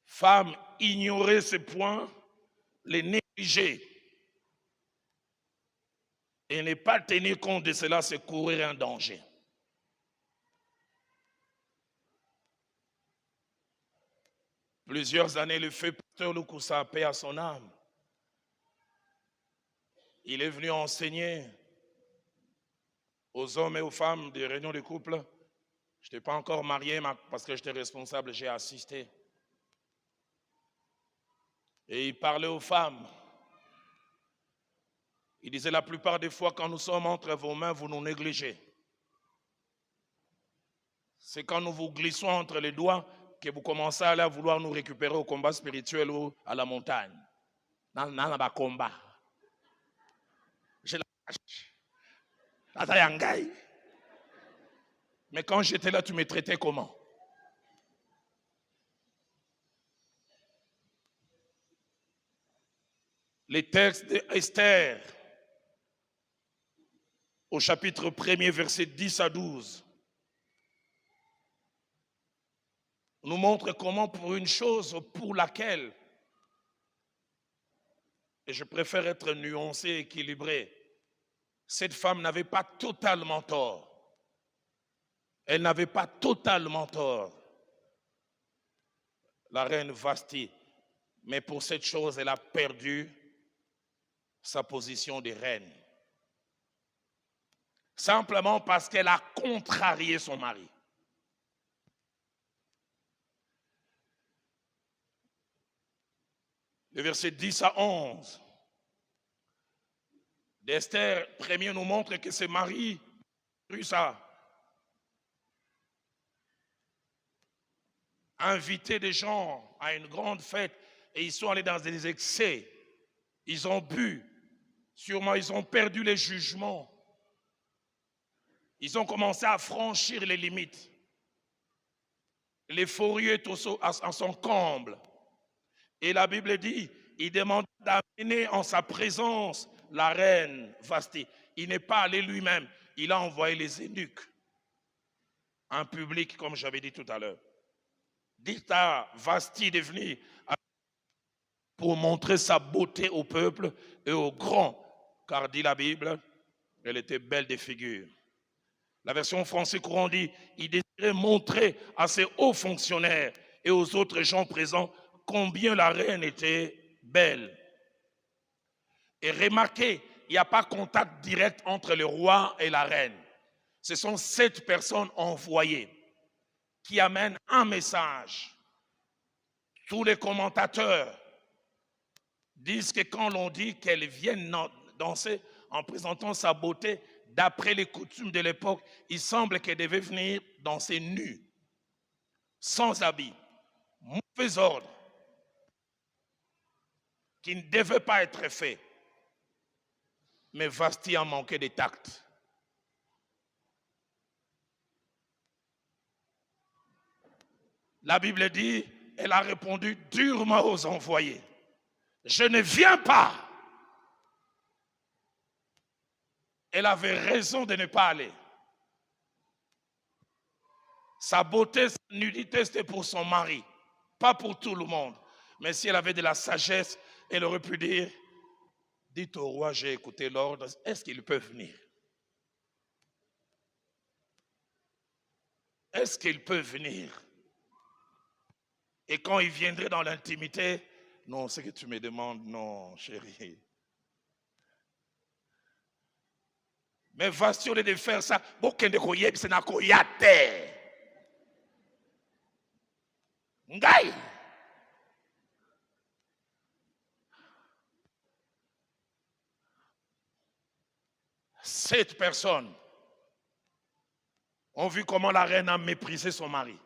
Femme, ignorer ces points, les négliger et ne pas tenir compte de cela, c'est courir un danger. Plusieurs années, le feu pasteur Lukusa, paix à son âme, il est venu enseigner aux hommes et aux femmes des réunions de couple. Je n'étais pas encore marié, mais parce que j'étais responsable, j'ai assisté. Et il parlait aux femmes. Il disait, la plupart des fois, quand nous sommes entre vos mains, vous nous négligez. C'est quand nous vous glissons entre les doigts que vous commencez à aller vouloir nous récupérer au combat spirituel ou à la montagne. Dans le combat. Mais quand j'étais là, tu me traitais comment? Les textes d'Esther, au chapitre 1er, versets 10 à 12, nous montrent comment pour une chose pour laquelle, et je préfère être nuancé, équilibré, cette femme n'avait pas totalement tort. Elle n'avait pas totalement tort. La reine Vasti, mais pour cette chose, elle a perdu sa position de reine. Simplement parce qu'elle a contrarié son mari. Le verset 10 à 11 d'Esther 1er nous montre que ce mari a invité des gens à une grande fête et ils sont allés dans des excès. Ils ont bu. Sûrement, ils ont perdu les jugements. Ils ont commencé à franchir les limites. L'euphorie est à son comble. Et la Bible dit, il demande d'amener en sa présence la reine Vasti. Il n'est pas allé lui-même. Il a envoyé les eunuques. Un public, comme j'avais dit tout à l'heure. Dit à Vasti de venir pour montrer sa beauté au peuple et aux grands. Car dit la Bible, elle était belle de figure. La version français courant dit, il désirait montrer à ses hauts fonctionnaires et aux autres gens présents combien la reine était belle. Et remarquez, il n'y a pas contact direct entre le roi et la reine. Ce sont 7 personnes envoyées qui amènent un message. Tous les commentateurs disent que quand l'on dit qu'elle vienne danser en présentant sa beauté, d'après les coutumes de l'époque, il semble qu'elle devait venir danser nue, sans habit, mauvais ordre, qui ne devait pas être fait. Mais Vasti a manqué de tact. La Bible dit, elle a répondu durement aux envoyés. Je ne viens pas. Elle avait raison de ne pas aller. Sa beauté, sa nudité, c'était pour son mari, pas pour tout le monde. Mais si elle avait de la sagesse, elle aurait pu dire, dites au roi, j'ai écouté l'ordre, est-ce qu'il peut venir? Est-ce qu'il peut venir? Et quand il viendrait dans l'intimité, non, ce que tu me demandes, non, chérie. Mais Vasti, au lieu de faire ça, bokende koyeb se na koyate. Ngai. 7 personnes ont vu comment la reine a méprisé son mari.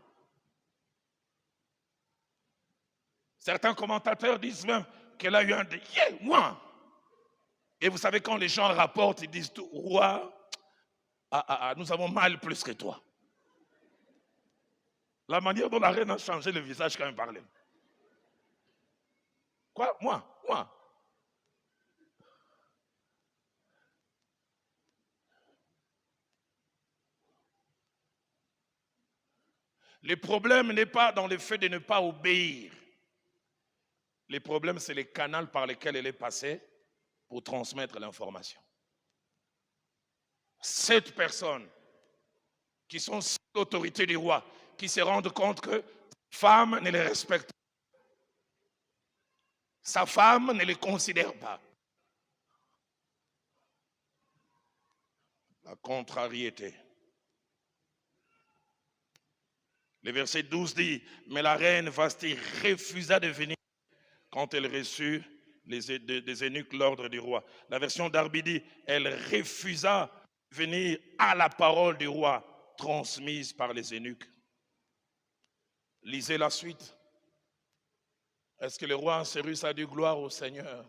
Certains commentateurs disent même qu'elle a eu un moi. Et vous savez, quand les gens rapportent, ils disent tout, roi, nous avons mal plus que toi. La manière dont la reine a changé le visage quand elle parlait. Quoi? Moi. Le problème n'est pas dans le fait de ne pas obéir. Le problème, c'est les canaux par lesquels elle est passée pour transmettre l'information. 7 personnes qui sont sous l'autorité du roi, qui se rendent compte que femme ne les respecte pas. Sa femme ne les considère pas. La contrariété. Le verset 12 dit, mais la reine Vasti refusa de venir quand elle reçut des eunuques l'ordre du roi. La version d'Arbi dit, elle refusa de venir à la parole du roi transmise par les eunuques. Lisez la suite. Est-ce que le roi Cyrus a dit gloire au Seigneur?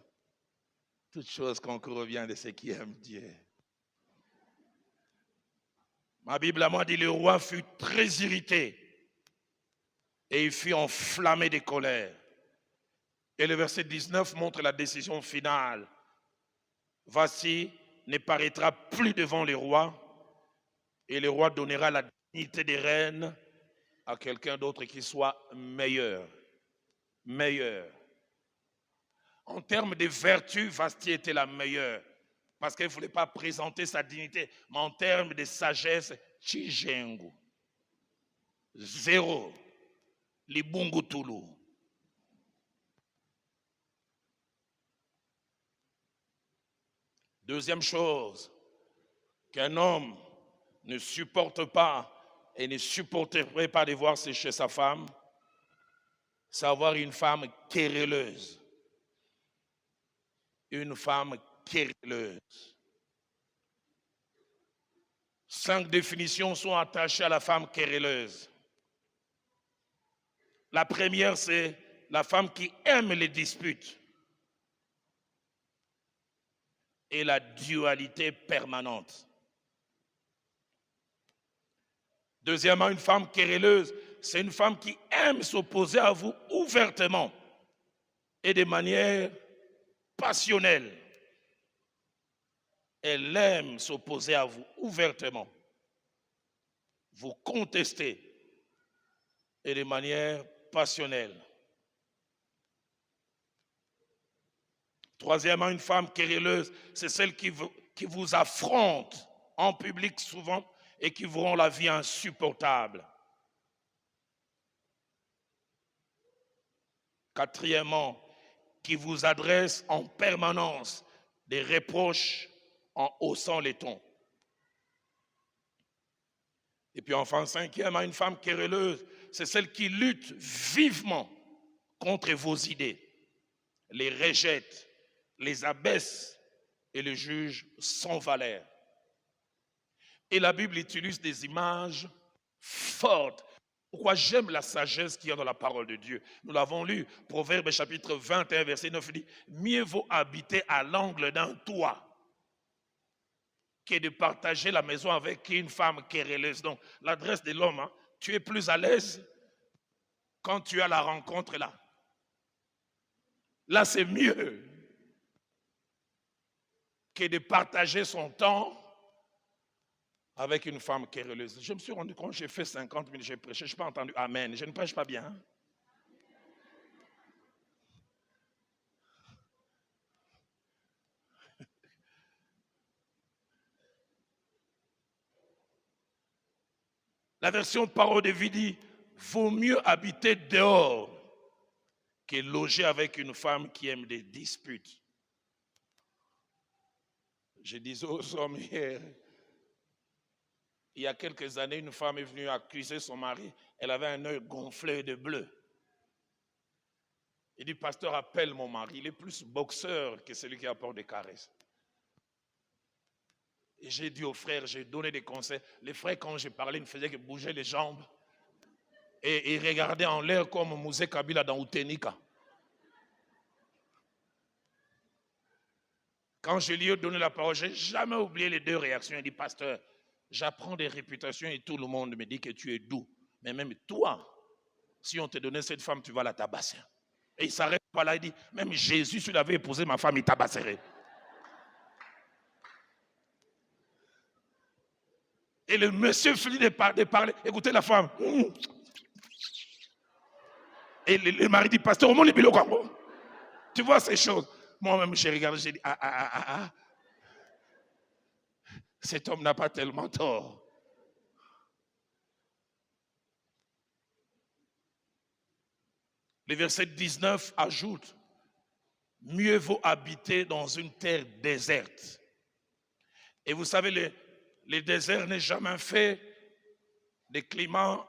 Toute chose concourt bien de ceux qui aiment Dieu. Ma Bible à moi dit, le roi fut très irrité et il fut enflammé de colère. Et le verset 19 montre la décision finale. Voici, ne paraîtra plus devant les rois, et le roi donnera la dignité des reines à quelqu'un d'autre qui soit meilleur. Meilleur. En termes de vertu, Vasti était la meilleure, parce qu'elle ne voulait pas présenter sa dignité. Mais en termes de sagesse, Chijengu. 0. Libungu Tulu. Deuxième chose, qu'un homme ne supporte pas et ne supporterait pas de voir chez sa femme, c'est avoir une femme querelleuse. Une femme querelleuse. 5 définitions sont attachées à la femme querelleuse. La première, c'est la femme qui aime les disputes et la dualité permanente. Deuxièmement, une femme querelleuse, c'est une femme qui aime s'opposer à vous ouvertement et de manière passionnelle. Elle aime s'opposer à vous ouvertement, vous contester et de manière passionnelle. Troisièmement, une femme querelleuse, c'est celle qui vous affronte en public souvent et qui vous rend la vie insupportable. Quatrièmement, qui vous adresse en permanence des reproches en haussant les tons. Et puis enfin, cinquièmement, une femme querelleuse, c'est celle qui lutte vivement contre vos idées, les rejette, les abaisse et les juge sans valeur. Et la Bible utilise des images fortes. Pourquoi j'aime la sagesse qu'il y a dans la parole de Dieu? Nous l'avons lu, Proverbe chapitre 21, verset 9, dit « Mieux vaut habiter à l'angle d'un toit que de partager la maison avec une femme querelleuse. » Donc, l'adresse de l'homme, tu es plus à l'aise quand tu as la rencontre là. Là, c'est mieux que de partager son temps avec une femme querelleuse. Je me suis rendu compte, j'ai fait 50 000, j'ai prêché, je n'ai pas entendu Amen. Je ne prêche pas bien. La version parole de vie dit, vaut mieux habiter dehors que loger avec une femme qui aime des disputes. Je disais aux hommes hier, il y a quelques années, une femme est venue accuser son mari. Elle avait un œil gonflé de bleu. Il dit, pasteur, appelle mon mari. Il est plus boxeur que celui qui apporte des caresses. Et j'ai dit aux frères, j'ai donné des conseils. Les frères, quand j'ai parlé, ne faisaient que bouger les jambes. Et ils regardaient en l'air comme Mouzé Kabila dans Outenika. Quand je lui ai donné la parole, je n'ai jamais oublié les deux réactions. Il dit, pasteur, j'apprends des réputations et tout le monde me dit que tu es doux. Mais même toi, si on te donnait cette femme, tu vas la tabasser. Et il ne s'arrête pas là, il dit, même Jésus, s'il avait épousé ma femme, il tabasserait. Et le monsieur finit de parler. Écoutez la femme. Et le mari dit, pasteur, au monde est quoi? Tu vois ces choses. Moi-même, j'ai regardé, j'ai dit, cet homme n'a pas tellement tort. Le verset 19 ajoute, mieux vaut habiter dans une terre déserte. Et vous savez, le désert n'est jamais fait de climat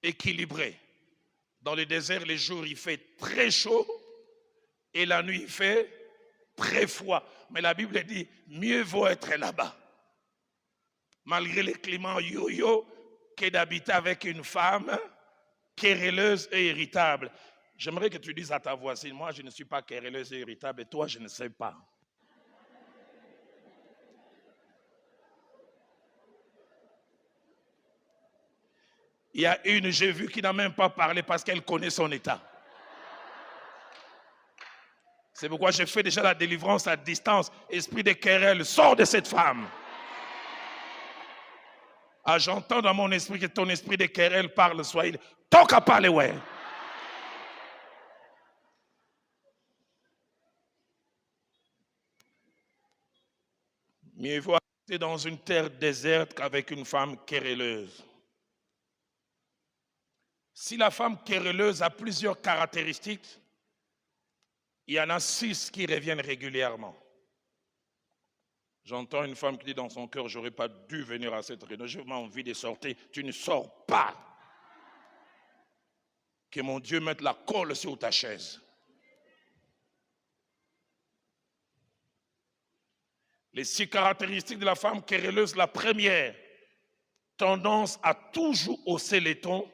équilibré. Dans le désert, les jours, il fait très chaud et la nuit, il fait très froid. Mais la Bible dit, mieux vaut être là-bas, malgré les climats yo-yo, que d'habiter avec une femme querelleuse et irritable. J'aimerais que tu dises à ta voisine, moi je ne suis pas querelleuse et irritable et toi je ne sais pas. Il y a une, j'ai vu, qui n'a même pas parlé parce qu'elle connaît son état. C'est pourquoi j'ai fait déjà la délivrance à distance. Esprit de querelle, sors de cette femme. Ah, j'entends dans mon esprit que ton esprit de querelle parle swahili. Toka parler, ouais. Mieux vaut habiter dans une terre déserte qu'avec une femme querelleuse. Si la femme querelleuse a plusieurs caractéristiques, il y en a 6 qui reviennent régulièrement. J'entends une femme qui dit dans son cœur, j'aurais pas dû venir à cette réunion, j'ai vraiment envie de sortir. Tu ne sors pas. Que mon Dieu mette la colle sur ta chaise. Les 6 caractéristiques de la femme querelleuse, la première, tendance à toujours hausser les tons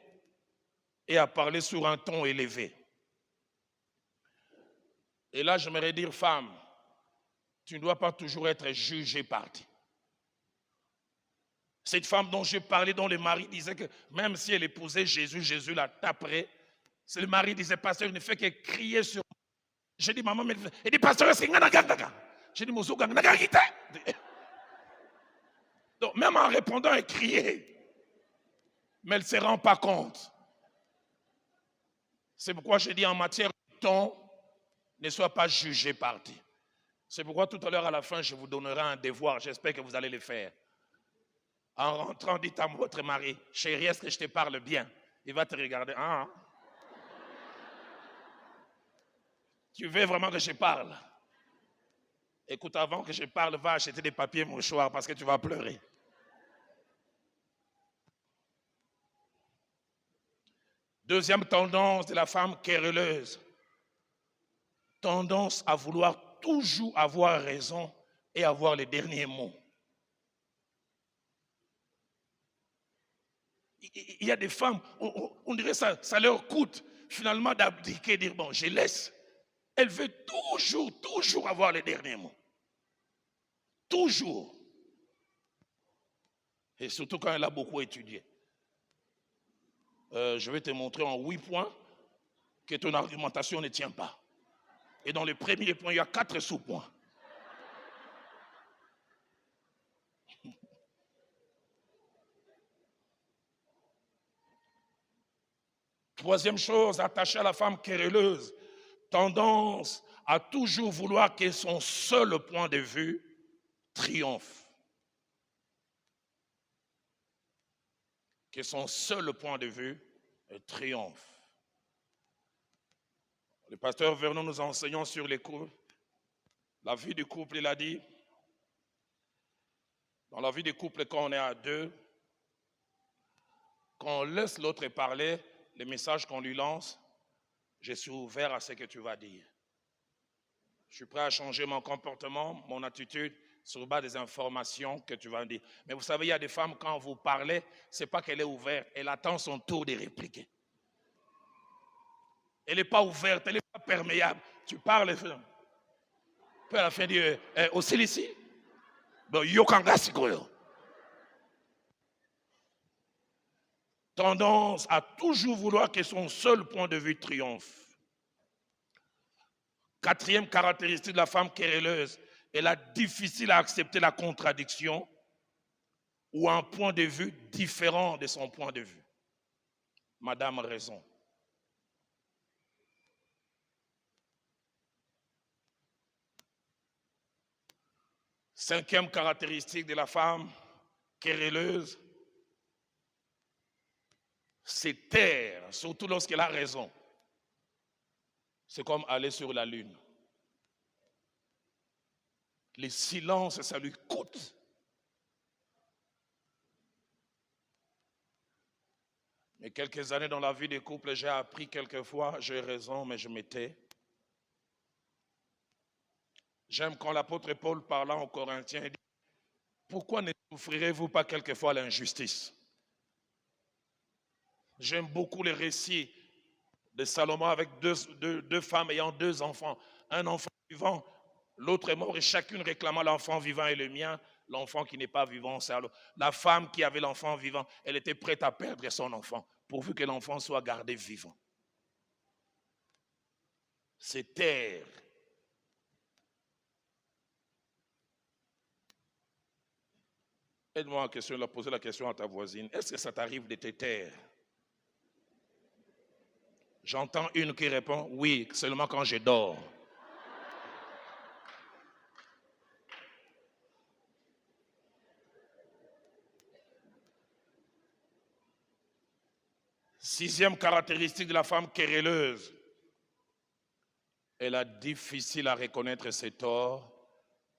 et à parler sur un ton élevé. Et là, j'aimerais dire, femme, tu ne dois pas toujours être jugée partie. Cette femme dont je parlais, dont le mari disait que même si elle épousait Jésus, Jésus la taperait. C'est le mari disait, pasteur, il ne fait que crier sur moi. J'ai dit, maman, elle dit, pasteur, c'est nga. J'ai dit, Mouzouga, nga. Donc, même en répondant, elle criait. Mais elle ne se rend pas compte. C'est pourquoi je dis en matière de ton, ne sois pas jugé parti. C'est pourquoi tout à l'heure à la fin, je vous donnerai un devoir. J'espère que vous allez le faire. En rentrant, dites à votre mari, chérie, est-ce que je te parle bien? Il va te regarder. Ah, tu veux vraiment que je parle? Écoute, avant que je parle, va acheter des papiers mouchoirs parce que tu vas pleurer. Deuxième tendance de la femme querelleuse. Tendance à vouloir toujours avoir raison et avoir les derniers mots. Il y a des femmes, on dirait ça leur coûte finalement d'abdiquer, dire bon, je laisse. Elle veut toujours avoir les derniers mots. Toujours. Et surtout quand elle a beaucoup étudié. Je vais te montrer en 8 points que ton argumentation ne tient pas. Et dans le premier point, il y a 4 sous-points. Troisième chose, attachée à la femme querelleuse, tendance à toujours vouloir que son seul point de vue triomphe. Que son seul point de vue triomphe. Le pasteur Vernon nous enseignant sur les couples. La vie du couple, il a dit, dans la vie du couple, quand on est à deux, quand on laisse l'autre parler, les messages qu'on lui lance, je suis ouvert à ce que tu vas dire. Je suis prêt à changer mon comportement, mon attitude, sur base des informations que tu vas dire. Mais vous savez, il y a des femmes, quand vous parlez, ce n'est pas qu'elle est ouverte, elle attend son tour de répliquer. Elle n'est pas ouverte, elle n'est pas perméable. Tu parles, puis à la fin, dire, aussi ici, yokanga sikoyo. Tendance à toujours vouloir que son seul point de vue triomphe. Quatrième caractéristique de la femme querelleuse, elle a difficile à accepter la contradiction ou un point de vue différent de son point de vue. Madame a raison. Cinquième caractéristique de la femme querelleuse, c'est taire, surtout lorsqu'elle a raison. C'est comme aller sur la lune. Le silence, ça lui coûte. Mais quelques années dans la vie des couples, j'ai appris quelquefois, j'ai raison, mais je me tais. J'aime quand l'apôtre Paul parlant aux Corinthiens, il dit, pourquoi ne souffrirez-vous pas quelquefois l'injustice? J'aime beaucoup les récits de Salomon avec deux femmes ayant 2 enfants. Un enfant vivant, l'autre est mort et chacune réclamant l'enfant vivant et le mien. L'enfant qui n'est pas vivant, c'est alors. La femme qui avait l'enfant vivant, elle était prête à perdre son enfant, pourvu que l'enfant soit gardé vivant. C'est taire. Aide-moi à poser la question à ta voisine. Est-ce que ça t'arrive de te taire? J'entends une qui répond, oui, seulement quand je dors. Sixième caractéristique de la femme querelleuse, elle a difficile à reconnaître ses torts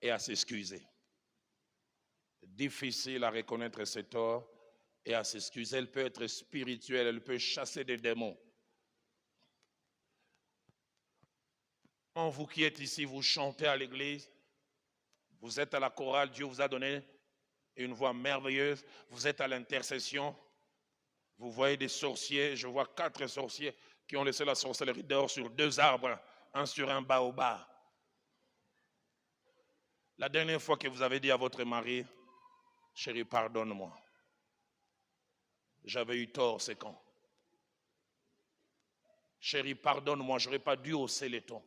et à s'excuser. Difficile à reconnaître ses torts et à s'excuser. Elle peut être spirituelle, elle peut chasser des démons. Vous qui êtes ici, vous chantez à l'église, vous êtes à la chorale, Dieu vous a donné une voix merveilleuse, vous êtes à l'intercession, vous voyez des sorciers, je vois 4 sorciers qui ont laissé la sorcellerie dehors sur 2 arbres, un sur un baobab. La dernière fois que vous avez dit à votre mari, chérie, pardonne-moi, j'avais eu tort, c'est quand? Chérie, pardonne-moi, je n'aurais pas dû hausser les tons.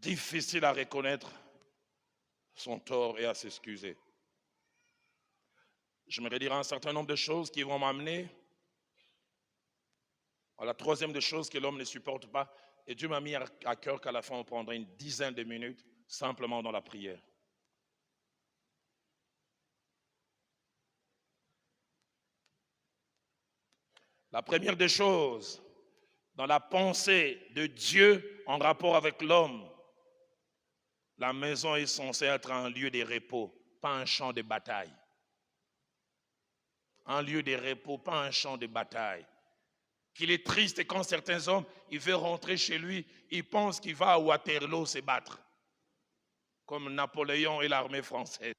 Difficile à reconnaître son tort et à s'excuser. Je me dire un certain nombre de choses qui vont m'amener à la troisième des choses que l'homme ne supporte pas. Et Dieu m'a mis à cœur qu'à la fin, on prendrait une dizaine de minutes simplement dans la prière. La première des choses, dans la pensée de Dieu en rapport avec l'homme, la maison est censée être un lieu de repos, pas un champ de bataille. Un lieu de repos, pas un champ de bataille. Qu'il est triste quand certains hommes, ils veulent rentrer chez lui, ils pensent qu'il va à Waterloo se battre, comme Napoléon et l'armée française.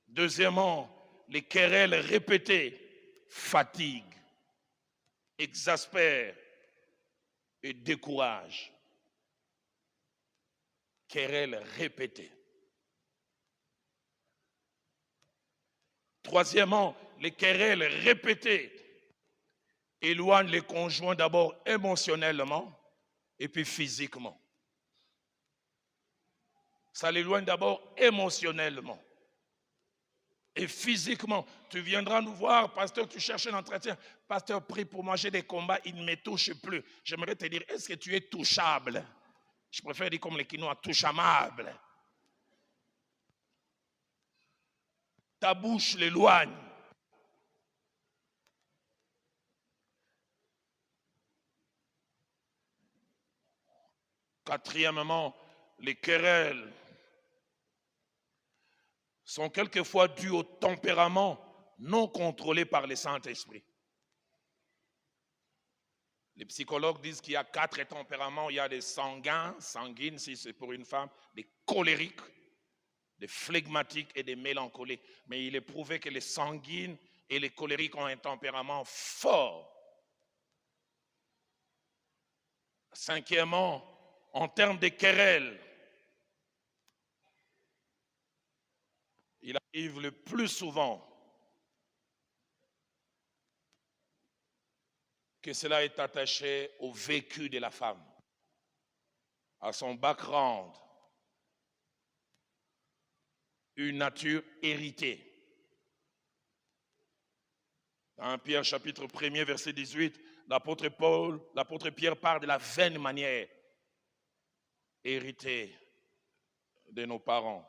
Deuxièmement, les querelles répétées fatiguent, exaspèrent et découragent. Querelles répétées. Troisièmement, les querelles répétées éloignent les conjoints d'abord émotionnellement et puis physiquement. Ça l'éloigne d'abord émotionnellement et physiquement. Tu viendras nous voir, pasteur, tu cherches un entretien. Pasteur, prie pour moi, j'ai des combats, il ne me touche plus. J'aimerais te dire, est-ce que tu es touchable? Je préfère dire comme les Quinois, touchable. Ta bouche l'éloigne. Quatrièmement, les querelles sont quelquefois dues au tempérament non contrôlés par le Saint-Esprit. Les psychologues disent qu'il y a 4 tempéraments. Il y a des sanguines si c'est pour une femme, des colériques, des flegmatiques et des mélancoliques. Mais il est prouvé que les sanguines et les colériques ont un tempérament fort. Cinquièmement, en termes de querelles, il arrive le plus souvent que cela est attaché au vécu de la femme, à son background, une nature héritée. Dans 1 Pierre chapitre 1er, verset 18, l'apôtre Pierre parle de la vaine manière héritée de nos parents.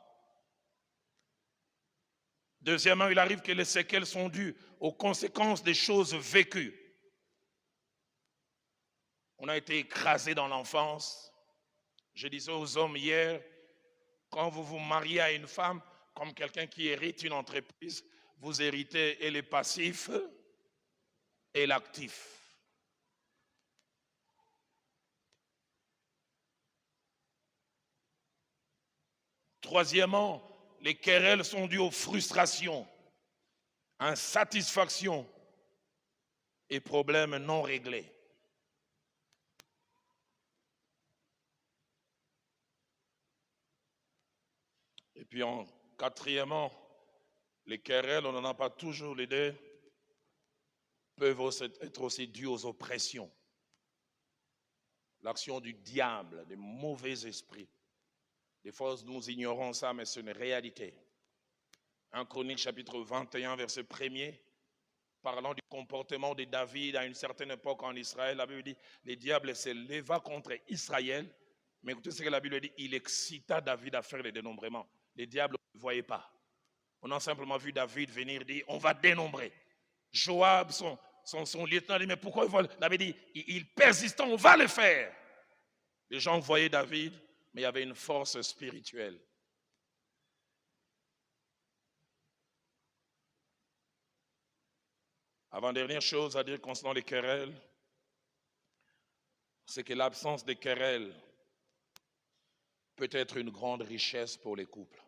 Deuxièmement, il arrive que les séquelles sont dues aux conséquences des choses vécues. On a été écrasé dans l'enfance. Je disais aux hommes hier, quand vous vous mariez à une femme, comme quelqu'un qui hérite une entreprise, vous héritez et les passifs et l'actif. Troisièmement, les querelles sont dues aux frustrations, insatisfactions et problèmes non réglés. Et puis quatrièmement, les querelles, on n'en a pas toujours les deux, peuvent être aussi dues aux oppressions. L'action du diable, des mauvais esprits. Des fois, nous ignorons ça, mais c'est une réalité. 1 Chronique chapitre 21, verset 1er, parlant du comportement de David à une certaine époque en Israël, la Bible dit, les diables se leva contre Israël, mais écoutez ce que la Bible dit, il excita David à faire les dénombrements. Les diables ne voyaient pas. On a simplement vu David venir dire, on va dénombrer. Joab, son lieutenant, dit, mais pourquoi il va... David dit, il persiste, on va le faire. Les gens voyaient David, mais il y avait une force spirituelle. Avant-dernière chose à dire concernant les querelles, c'est que l'absence de querelles peut être une grande richesse pour les couples.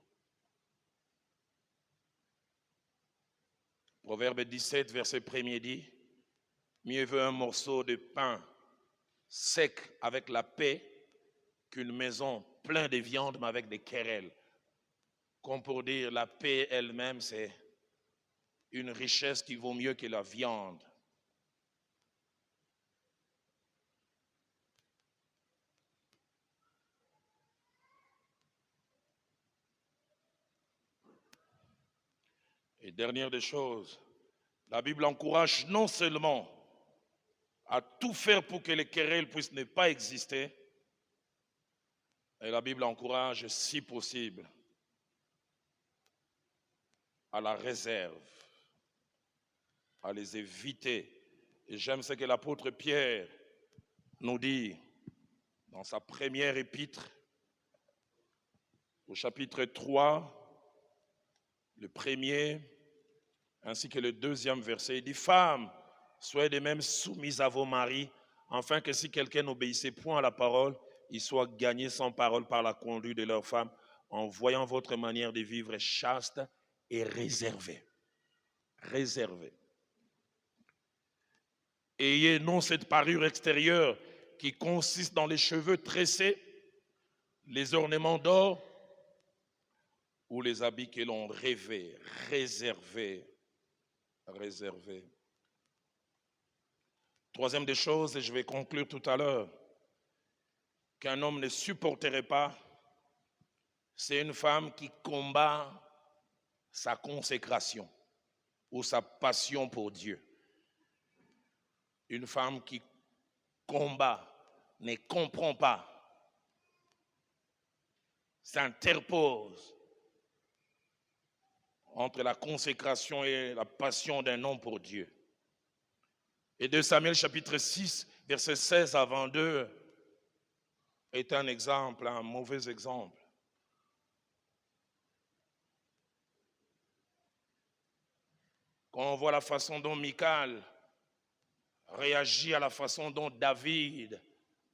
Proverbe 17, verset 1er dit, mieux vaut un morceau de pain sec avec la paix qu'une maison pleine de viande mais avec des querelles. Comme pour dire, la paix elle-même, c'est une richesse qui vaut mieux que la viande. Et dernière des choses, la Bible encourage non seulement à tout faire pour que les querelles puissent ne pas exister, et la Bible encourage, si possible, à la réserve, à les éviter. Et j'aime ce que l'apôtre Pierre nous dit dans sa première épître, au chapitre 3, le premier, ainsi que le deuxième verset. Il dit, femmes, soyez de même soumises à vos maris, afin que si quelqu'un n'obéissait point à la parole, il soit gagné sans parole par la conduite de leur femme, en voyant votre manière de vivre chaste et réservée. Réservée. Ayez non cette parure extérieure qui consiste dans les cheveux tressés, les ornements d'or ou les habits que l'on rêvait, réservés. Troisième des choses, et je vais conclure tout à l'heure, qu'un homme ne supporterait pas, c'est une femme qui combat sa consécration ou sa passion pour Dieu. Une femme qui combat, ne comprend pas, s'interpose entre la consécration et la passion d'un homme pour Dieu. Et 2 Samuel chapitre 6, versets 16 à 22 est un exemple, un mauvais exemple. Quand on voit la façon dont Michal réagit à la façon dont David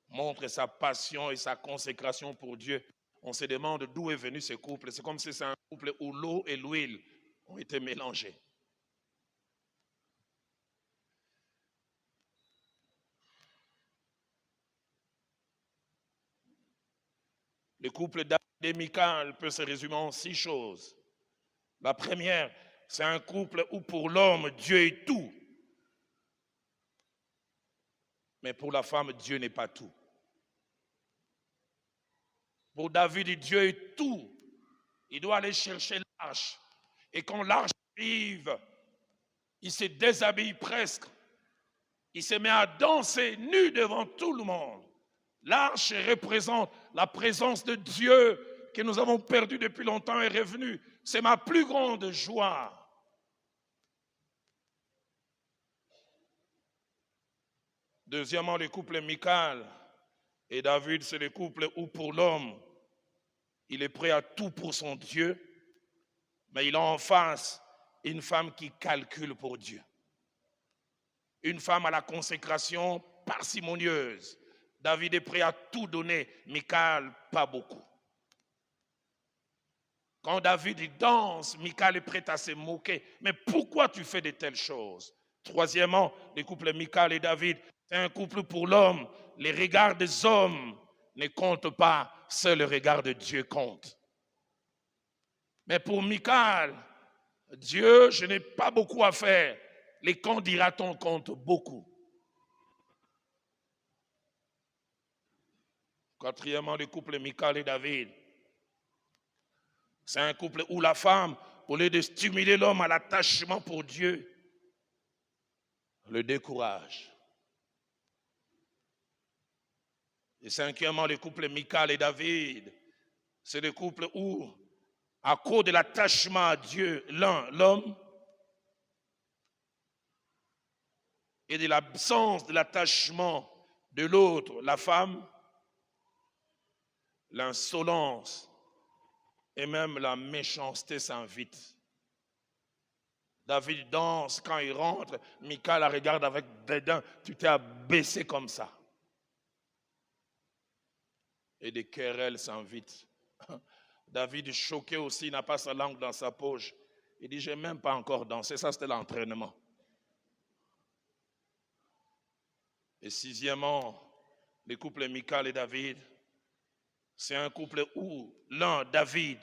montre sa passion et sa consécration pour Dieu, on se demande d'où est venu ce couple. C'est comme si c'est un couple où l'eau et l'huile ont été mélangés. Le couple David et Michal peut se résumer en 6 choses. La première, c'est un couple où pour l'homme, Dieu est tout. Mais pour la femme, Dieu n'est pas tout. Pour David, Dieu est tout. Il doit aller chercher l'arche. Et quand l'arche arrive, il se déshabille presque. Il se met à danser nu devant tout le monde. L'arche représente la présence de Dieu que nous avons perdu depuis longtemps est revenue. C'est ma plus grande joie. Deuxièmement, le couple Michal et David, c'est le couple où pour l'homme, il est prêt à tout pour son Dieu, mais il a en face une femme qui calcule pour Dieu. Une femme à la consécration parcimonieuse. David est prêt à tout donner, Michal, pas beaucoup. Quand David danse, Michal est prêt à se moquer. Mais pourquoi tu fais de telles choses? Troisièmement, le couple Michal et David, c'est un couple pour l'homme. Les regards des hommes ne comptent pas, seul le regard de Dieu compte. Mais pour Michal, Dieu, je n'ai pas beaucoup à faire. Les quand dira-t-on comptent beaucoup. Quatrièmement, le couple Michal et David. C'est un couple où la femme, au lieu de stimuler l'homme à l'attachement pour Dieu, le décourage. Et cinquièmement, le couple Michal et David. C'est le couple où, à cause de l'attachement à Dieu, l'homme, et de l'absence de l'attachement de l'autre, la femme, l'insolence et même la méchanceté s'invitent. David danse, quand il rentre, Michal la regarde avec dédain, tu t'es abaissé comme ça. Et des querelles s'invitent. David, choqué aussi, n'a pas sa langue dans sa poche. Il dit, je n'ai même pas encore dansé, ça c'était l'entraînement. Et sixièmement, le couple Michal et David, c'est un couple où l'un, David,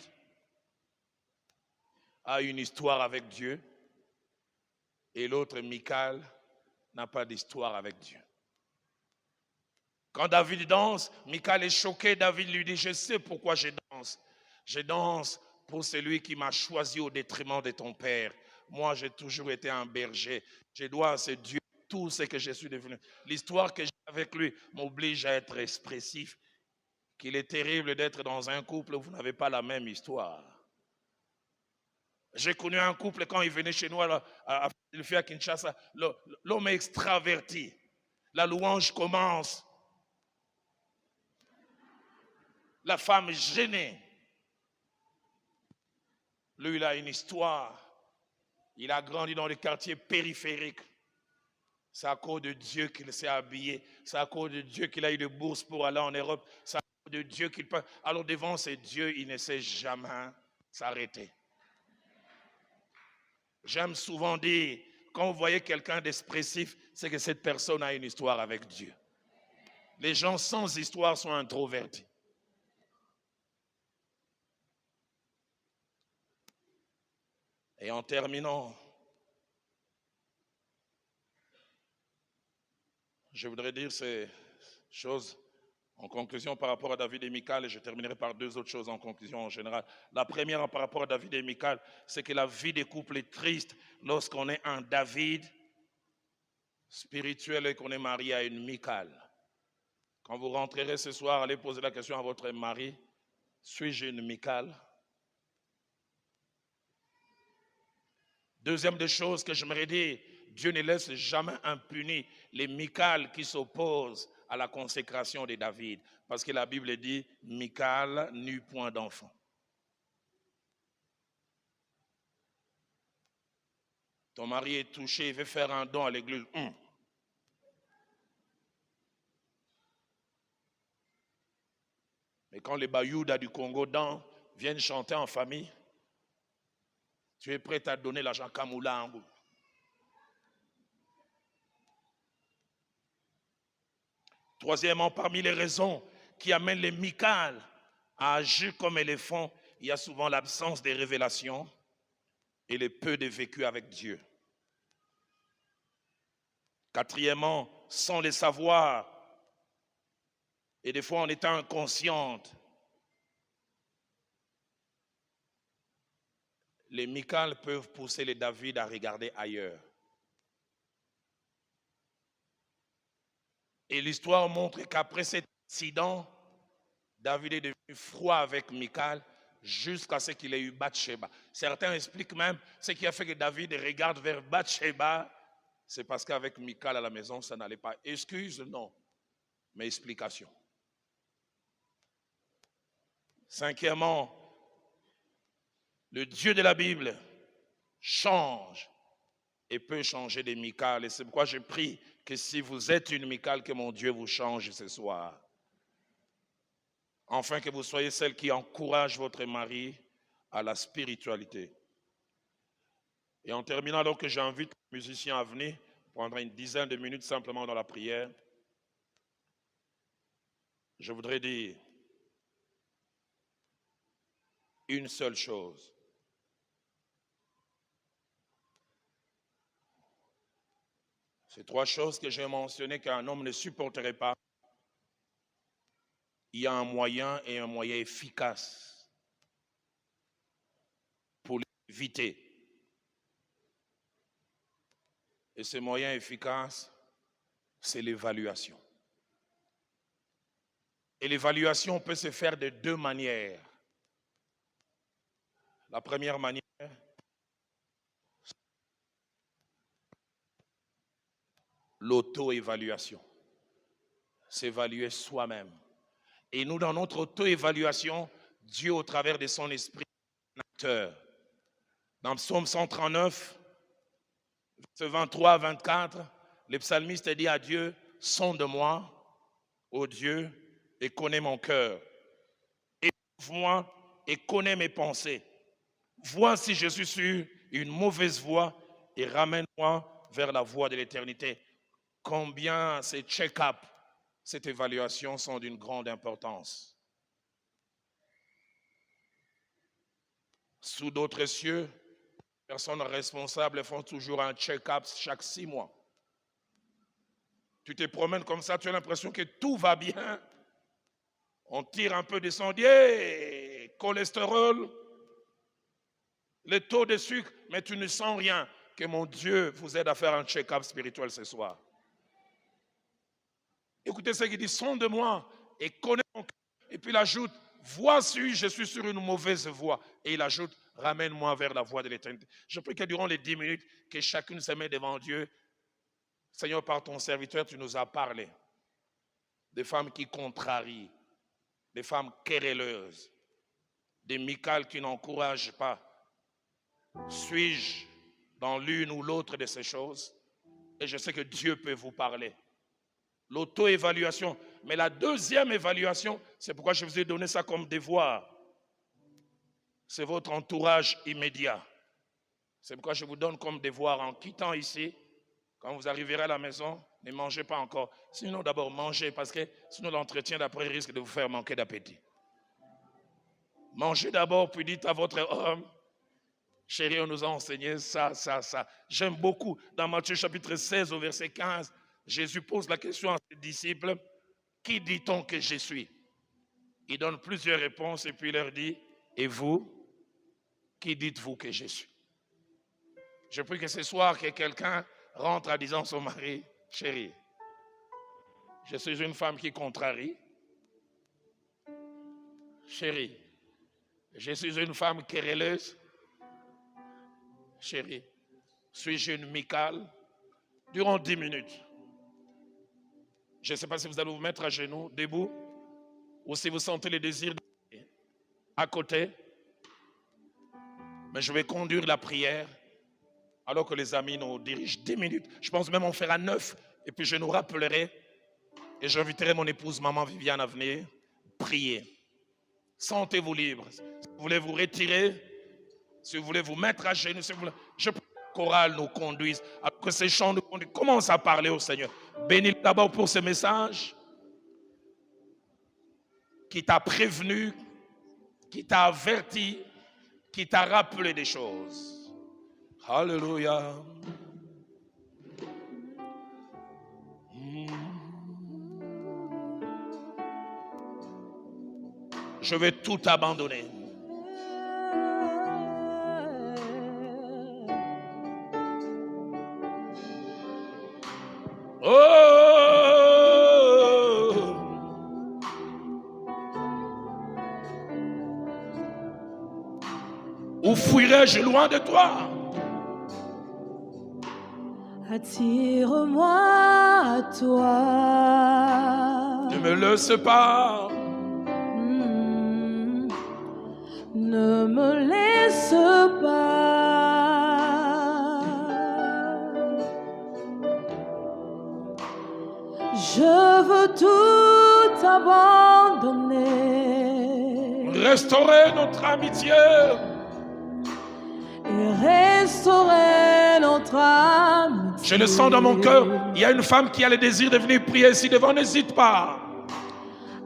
a une histoire avec Dieu et l'autre, Michal, n'a pas d'histoire avec Dieu. Quand David danse, Michal est choqué. David lui dit, je sais pourquoi je danse. Je danse pour celui qui m'a choisi au détriment de ton père. Moi, j'ai toujours été un berger. Je dois à ce Dieu tout ce que je suis devenu. L'histoire que j'ai avec lui m'oblige à être expressif. Qu'il est terrible d'être dans un couple où vous n'avez pas la même histoire. J'ai connu un couple quand il venait chez nous à Philadelphie, à Kinshasa. L'homme est extraverti. La louange commence. La femme gênée. Lui, il a une histoire. Il a grandi dans les quartiers périphériques. C'est à cause de Dieu qu'il s'est habillé. C'est à cause de Dieu qu'il a eu de bourse pour aller en Europe. C'est à cause de Dieu qu'il peut. Alors devant ces dieux, il ne sait jamais s'arrêter. J'aime souvent dire, quand vous voyez quelqu'un d'expressif, c'est que cette personne a une histoire avec Dieu. Les gens sans histoire sont introvertis. Et en terminant, je voudrais dire ces choses en conclusion par rapport à David et Michal, et je terminerai par 2 autres choses en conclusion en général. La première par rapport à David et Michal, c'est que la vie des couples est triste lorsqu'on est un David spirituel et qu'on est marié à une Michal. Quand vous rentrerez ce soir, allez poser la question à votre mari, suis-je une Michal? Deuxième des choses que j'aimerais dire, Dieu ne laisse jamais impunis les Michal qui s'opposent à la consécration de David. Parce que la Bible dit, Michal n'eut point d'enfant. Ton mari est touché, il veut faire un don à l'église. Mais quand les Bayoudas du Congo viennent chanter en famille, tu es prêt à donner l'argent Kamoula. Troisièmement, parmi les raisons qui amènent les Michal à agir comme elles le font, il y a souvent l'absence des révélations et le peu de vécu avec Dieu. Quatrièmement, sans les savoir, et des fois en étant inconsciente, les Michal peuvent pousser les David à regarder ailleurs. Et l'histoire montre qu'après cet incident, David est devenu froid avec Michal jusqu'à ce qu'il ait eu Bathsheba. Certains expliquent même ce qui a fait que David regarde vers Bathsheba, c'est parce qu'avec Michal à la maison, ça n'allait pas. Excuse, non, mais explication. Cinquièmement, le Dieu de la Bible change et peut changer des Michal. Et c'est pourquoi je prie que si vous êtes une Michal, que mon Dieu vous change ce soir. Enfin, que vous soyez celle qui encourage votre mari à la spiritualité. Et en terminant, alors que j'invite les musiciens à venir, prendre une dizaine de minutes simplement dans la prière, je voudrais dire une seule chose. Ces trois choses que j'ai mentionnées qu'un homme ne supporterait pas. Il y a un moyen et un moyen efficace pour l'éviter. Et ce moyen efficace, c'est l'évaluation. Et l'évaluation peut se faire de deux manières. La première manière, l'auto-évaluation. S'évaluer soi-même. Et nous, dans notre auto-évaluation, Dieu, au travers de son esprit, est un acteur. Dans Psaume 139, verset 23 à 24, le psalmiste dit à Dieu, sonde-moi, ô Dieu, et connais mon cœur. Éprouve-moi et connais mes pensées. Vois si je suis sur une mauvaise voie et ramène-moi vers la voie de l'éternité. Combien ces check-up, cette évaluation sont d'une grande importance. Sous d'autres cieux, les personnes responsables font toujours un check-up chaque 6 mois. Tu te promènes comme ça, tu as l'impression que tout va bien. On tire un peu de sang, cholestérol, le taux de sucre, mais tu ne sens rien. Que mon Dieu vous aide à faire un check-up spirituel ce soir. Écoutez ce qu'il dit, sonde-moi et connais mon cœur. Et puis il ajoute, vois si je suis sur une mauvaise voie. Et il ajoute, ramène-moi vers la voie de l'éternité. Je prie que durant les 10 minutes, que chacune se met devant Dieu. Seigneur, par ton serviteur, tu nous as parlé. Des femmes qui contrarient, des femmes querelleuses, des Michal qui n'encouragent pas. Suis-je dans l'une ou l'autre de ces choses? Et je sais que Dieu peut vous parler. L'auto-évaluation. Mais la deuxième évaluation, c'est pourquoi je vous ai donné ça comme devoir. C'est votre entourage immédiat. C'est pourquoi je vous donne comme devoir en quittant ici. Quand vous arriverez à la maison, ne mangez pas encore. Sinon, d'abord, mangez parce que sinon l'entretien d'après risque de vous faire manquer d'appétit. Mangez d'abord, puis dites à votre homme, chérie, on nous a enseigné ça. J'aime beaucoup. Dans Matthieu chapitre 16 au verset 15, Jésus pose la question à ses disciples, qui dit-on que je suis? Il donne plusieurs réponses et puis il leur dit, et vous, qui dites-vous que je suis? Je prie que ce soir, que quelqu'un rentre en disant à son mari, chérie, je suis une femme qui contrarie. Chérie, je suis une femme querelleuse. Chérie, suis-je une Michal? Durant 10 minutes. Je ne sais pas si vous allez vous mettre à genoux, debout, ou si vous sentez le désir à côté. Mais je vais conduire la prière. Alors que les amis nous dirigent 10 minutes. Je pense même on fera 9. Et puis je nous rappellerai. Et j'inviterai mon épouse, maman Viviane, à venir prier. Sentez-vous libre. Si vous voulez vous retirer, si vous voulez vous mettre à genoux, si vous voulez, je prie que la chorale nous conduise, alors que ces chants nous conduisent. Commence à parler au Seigneur. Bénis-le d'abord pour ce message qui t'a prévenu, qui t'a averti, qui t'a rappelé des choses. Alléluia. Je vais tout abandonner. Oh, où fuirai-je loin de toi? Attire-moi à toi. Ne me laisse pas. Ne me laisse pas. Je veux tout abandonner. Restaurer notre amitié. Et restaurer notre amitié. Je le sens dans mon cœur. Il y a une femme qui a le désir de venir prier ici devant. N'hésite pas.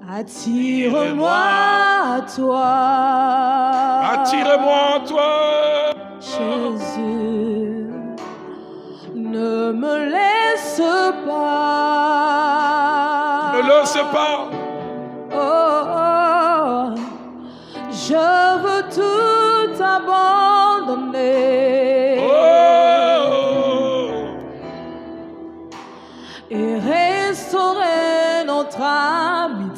Attire-moi à toi. Attire-moi à toi. Jésus, ne me laisse pas. Ne me laisse pas. Oh, oh, je veux tout abandonner. Oh. Et restaurer notre amitié.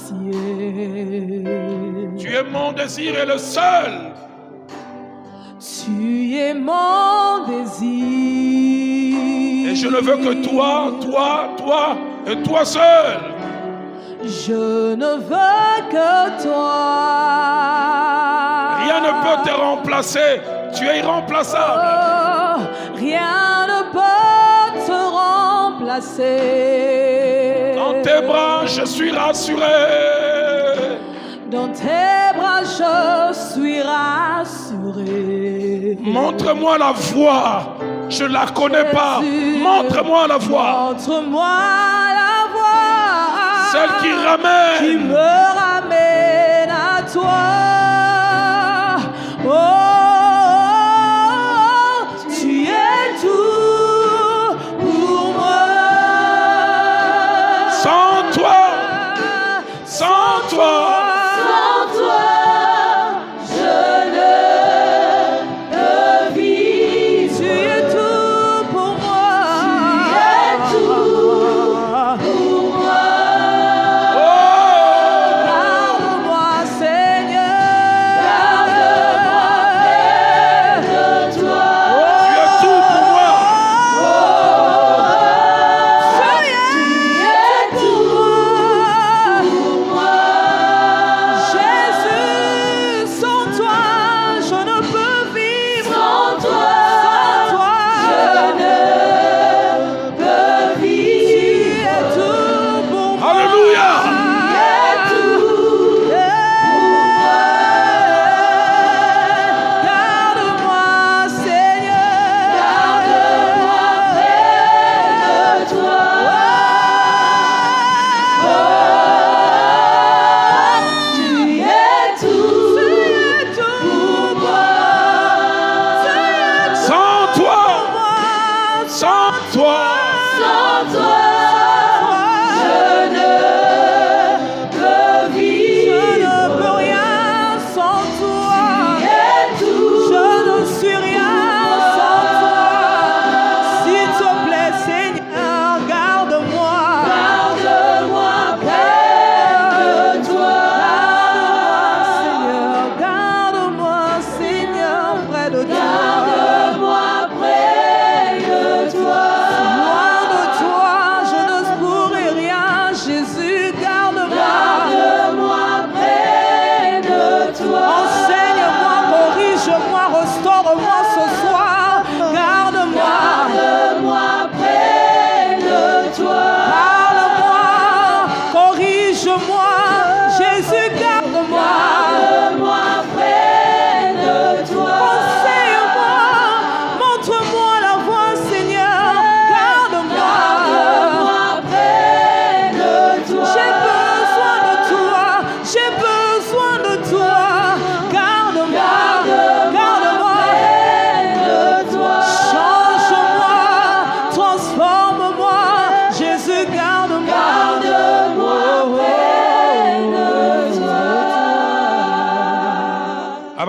Tu es mon désir et le seul. Tu es mon désir. Et je ne veux que toi, toi et toi seul. Je ne veux que toi. Rien ne peut te remplacer. Tu es irremplaçable. Oh, rien ne peut te remplacer. Dans tes bras, je suis rassuré. Dans tes bras, je suis rassuré. Montre-moi la voie. Je ne la connais pas. Montre-moi la voie. Montre-moi la voie. Celle qui ramène. Qui me ramène à toi. Oh, tu es tout pour moi. Sans toi. Sans toi. Sans toi, je ne vis. Tu es tout pour moi. Tu es tout pour moi. Garde-moi, Seigneur. Garde-moi près de toi. Tu es tout pour moi. Tu es tout pour moi.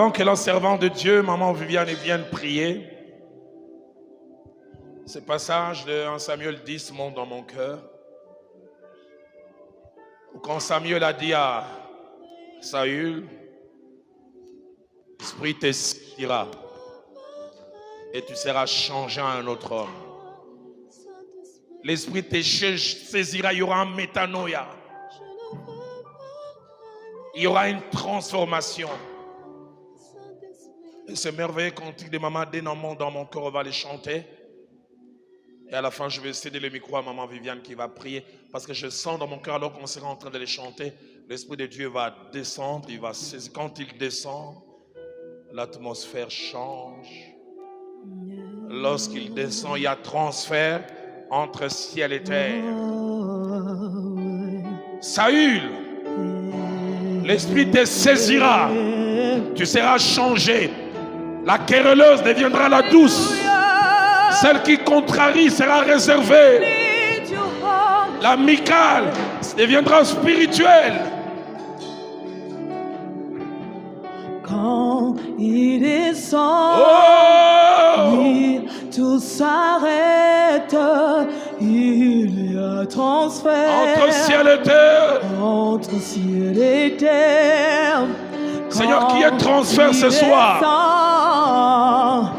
Avant que la servante de Dieu, maman Viviane, vienne prier, ce passage de 1 Samuel 10 monte dans mon cœur. Quand Samuel a dit à Saül, l'Esprit te saisira et tu seras changé en un autre homme. L'Esprit te saisira, il y aura un métanoïa. Il y aura une transformation. Et ce merveilleux cantique de Maman Dénomment dans mon cœur, on va les chanter. Et à la fin, je vais céder le micro à Maman Viviane qui va prier. Parce que je sens dans mon cœur, alors qu'on sera en train de les chanter, l'Esprit de Dieu va descendre, il va saisir. Quand il descend, l'atmosphère change. Lorsqu'il descend, il y a transfert entre ciel et terre. Saül, l'Esprit te saisira. Tu seras changé. La querelleuse deviendra la douce. Celle qui contrarie sera réservée. L'amicale deviendra spirituelle. Quand il descend, oui, tout s'arrête. Il y a transfert entre ciel et terre. Entre ciel et terre. Seigneur, qu'il y ait transfert ce soir.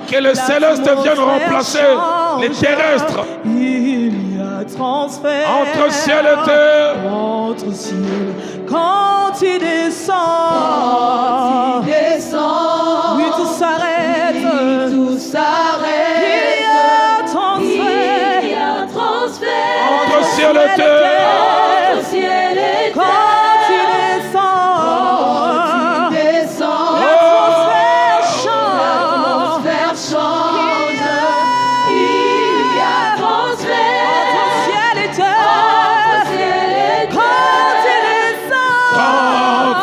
Que les célestes viennent remplacer les terrestres. Il y a transfert entre ciel et terre. Entre ciel. Quand il descend, oui, tout s'arrête. Oui, tout s'arrête. Il y a transfert entre ciel et terre. Entre ciel et terre. Quand il descend, l'atmosphère change. Il y a transfert entre ciel et terre. Quand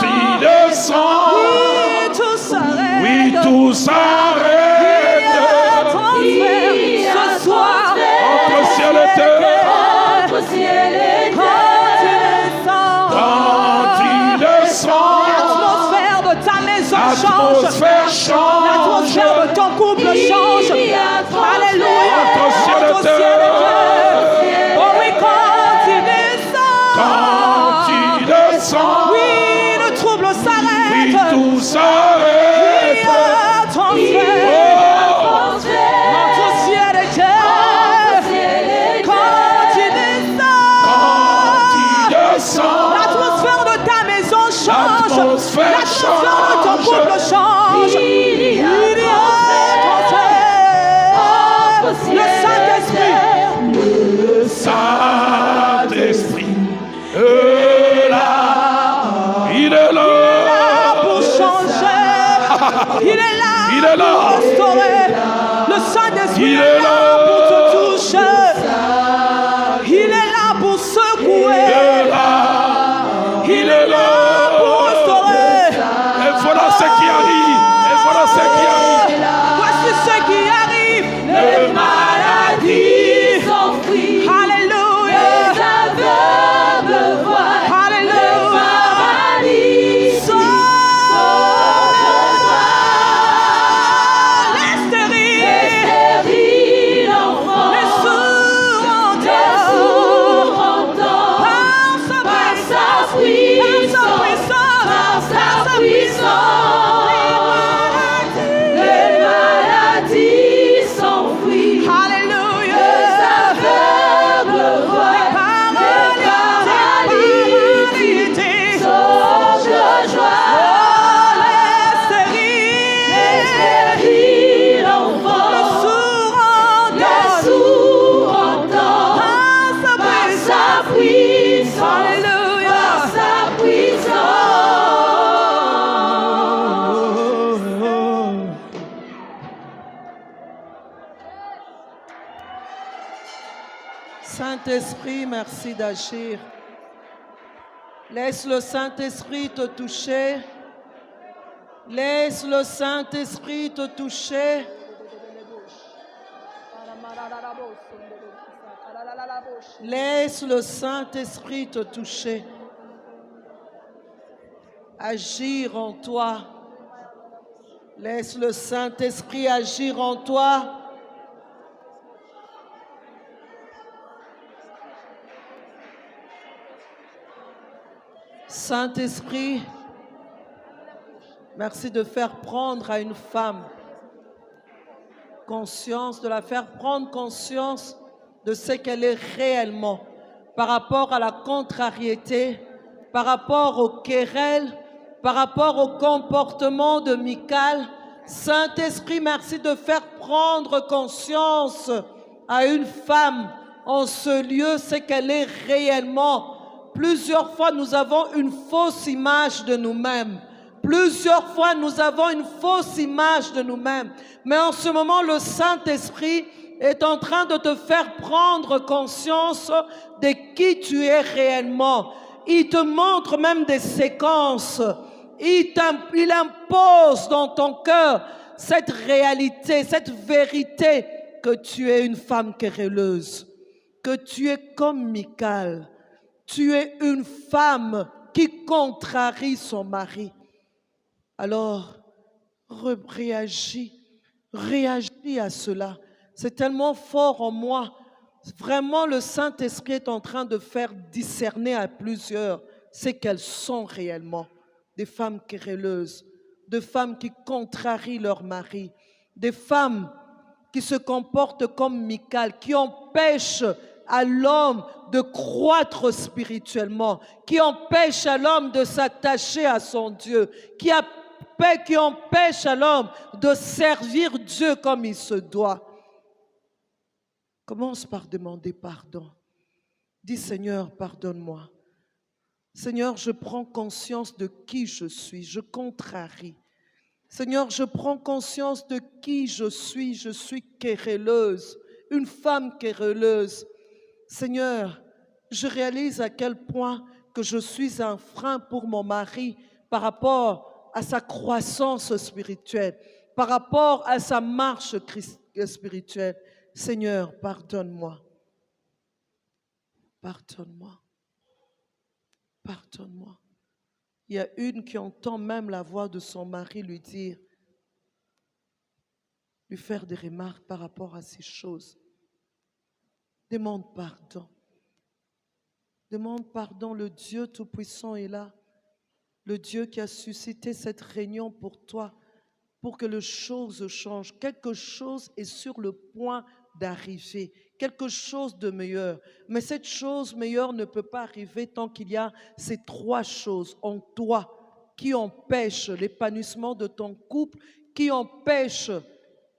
il descend, oui, tout s'arrête. Oui, tout s'arrête. Il y a transfert ce soir entre ciel et terre. Entre ciel et terre. Quand il descend, l'atmosphère de ta maison change. L'atmosphère de ton couple change. Alléluia. Entre ciel et terre. Oh oui, quand il descend. Oui, le trouble s'arrête. Oui, tout s'arrête. Il y a transfert entre ciel et terre. Quand il descend, l'atmosphère de ta maison change. L'atmosphère de ton couple change. Il y a transfert. Le Saint-Esprit est là. Il est là pour changer. Il est là pour restaurer. Le Saint-Esprit est là pour te toucher. Il est là pour secouer. Il est là pour restaurer. Et voilà ce qui arrive. Voici ce qui arrive. Les maladies s'enfuient. Alléluia. Les aveugles voient. Alléluia. Les paralyses les stériles enfants. Les sourds entendent. Par sa puissance. Les maladies s'enfuient. Alléluia. Les aveugles voient. Les paralytiques sortent de joie. Les stériles enfants. Les sourds entendent. Par sa puissance. Alléluia. Par sa puissance. Saint-Esprit, merci d'agir. Laisse le Saint-Esprit te toucher. Laisse le Saint-Esprit te toucher. Laisse le Saint-Esprit te toucher. Agir en toi. Laisse le Saint-Esprit agir en toi. Saint-Esprit, merci de faire prendre à une femme conscience, de la faire prendre conscience de ce qu'elle est réellement par rapport à la contrariété, par rapport aux querelles, par rapport au comportement de Michal. Saint-Esprit, merci de faire prendre conscience à une femme en ce lieu ce qu'elle est réellement. Plusieurs fois, nous avons une fausse image de nous-mêmes. Plusieurs fois, nous avons une fausse image de nous-mêmes. Mais en ce moment, le Saint-Esprit est en train de te faire prendre conscience de qui tu es réellement. Il te montre même des séquences. Il impose dans ton cœur cette réalité, cette vérité que tu es une femme querelleuse, que tu es comme Michal. Tu es une femme qui contrarie son mari. Alors, réagis à cela. C'est tellement fort en moi. Vraiment, le Saint-Esprit est en train de faire discerner à plusieurs ce qu'elles sont réellement. Des femmes querelleuses, des femmes qui contrarient leur mari, des femmes qui se comportent comme Michal, qui empêchent à l'homme de croître spirituellement, qui empêche à l'homme de s'attacher à son Dieu, qui empêche à l'homme de servir Dieu comme il se doit. Commence par demander pardon. Dis Seigneur, pardonne-moi. Seigneur, je prends conscience de qui je suis, je contrarie. Seigneur, je prends conscience de qui je suis querelleuse, une femme querelleuse. Seigneur, je réalise à quel point que je suis un frein pour mon mari par rapport à sa croissance spirituelle, par rapport à sa marche spirituelle. Seigneur, pardonne-moi. Pardonne-moi. Pardonne-moi. Il y a une qui entend même la voix de son mari lui dire, lui faire des remarques par rapport à ces choses. Demande pardon. Demande pardon, le Dieu Tout-Puissant est là. Le Dieu qui a suscité cette réunion pour toi, pour que les choses changent. Quelque chose est sur le point d'arriver, quelque chose de meilleur. Mais cette chose meilleure ne peut pas arriver tant qu'il y a ces trois choses en toi qui empêchent l'épanouissement de ton couple, qui empêchent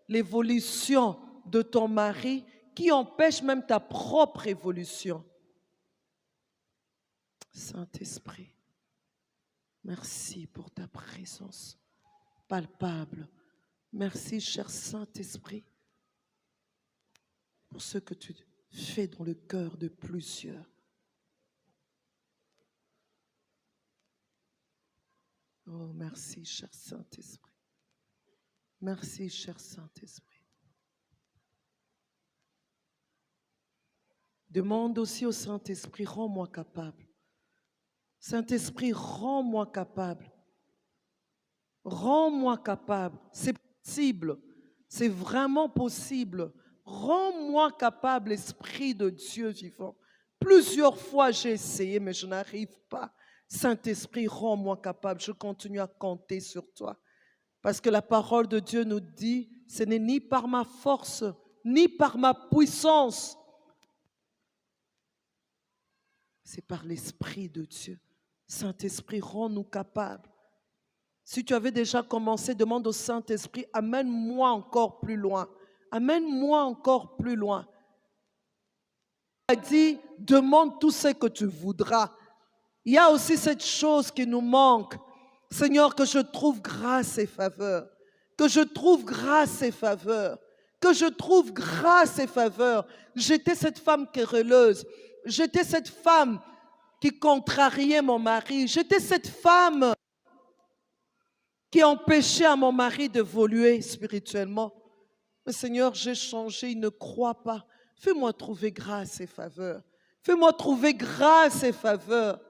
l'évolution de ton mari, qui empêchent même ta propre évolution. Saint-Esprit, merci pour ta présence palpable. Merci, cher Saint-Esprit, pour ce que tu fais dans le cœur de plusieurs. Oh, merci, cher Saint-Esprit. Merci, cher Saint-Esprit. Demande aussi au Saint-Esprit, rends-moi capable. Saint-Esprit, rends-moi capable. Rends-moi capable. C'est possible. C'est vraiment possible. Rends-moi capable, Esprit de Dieu vivant. Plusieurs fois, j'ai essayé, mais je n'arrive pas. Saint-Esprit, rends-moi capable. Je continue à compter sur toi. Parce que la parole de Dieu nous dit, ce n'est ni par ma force, ni par ma puissance. C'est par l'Esprit de Dieu. Saint-Esprit, rends-nous capables. Si tu avais déjà commencé, demande au Saint-Esprit, amène-moi encore plus loin. Amène-moi encore plus loin. Il a dit, demande tout ce que tu voudras. Il y a aussi cette chose qui nous manque. Seigneur, que je trouve grâce et faveur. Que je trouve grâce et faveur. Que je trouve grâce et faveur. J'étais cette femme querelleuse. J'étais cette femme qui contrariait mon mari. J'étais cette femme qui empêchait à mon mari d'évoluer spirituellement. Mais Seigneur, j'ai changé, il ne croit pas. Fais-moi trouver grâce et faveur. Fais-moi trouver grâce et faveur.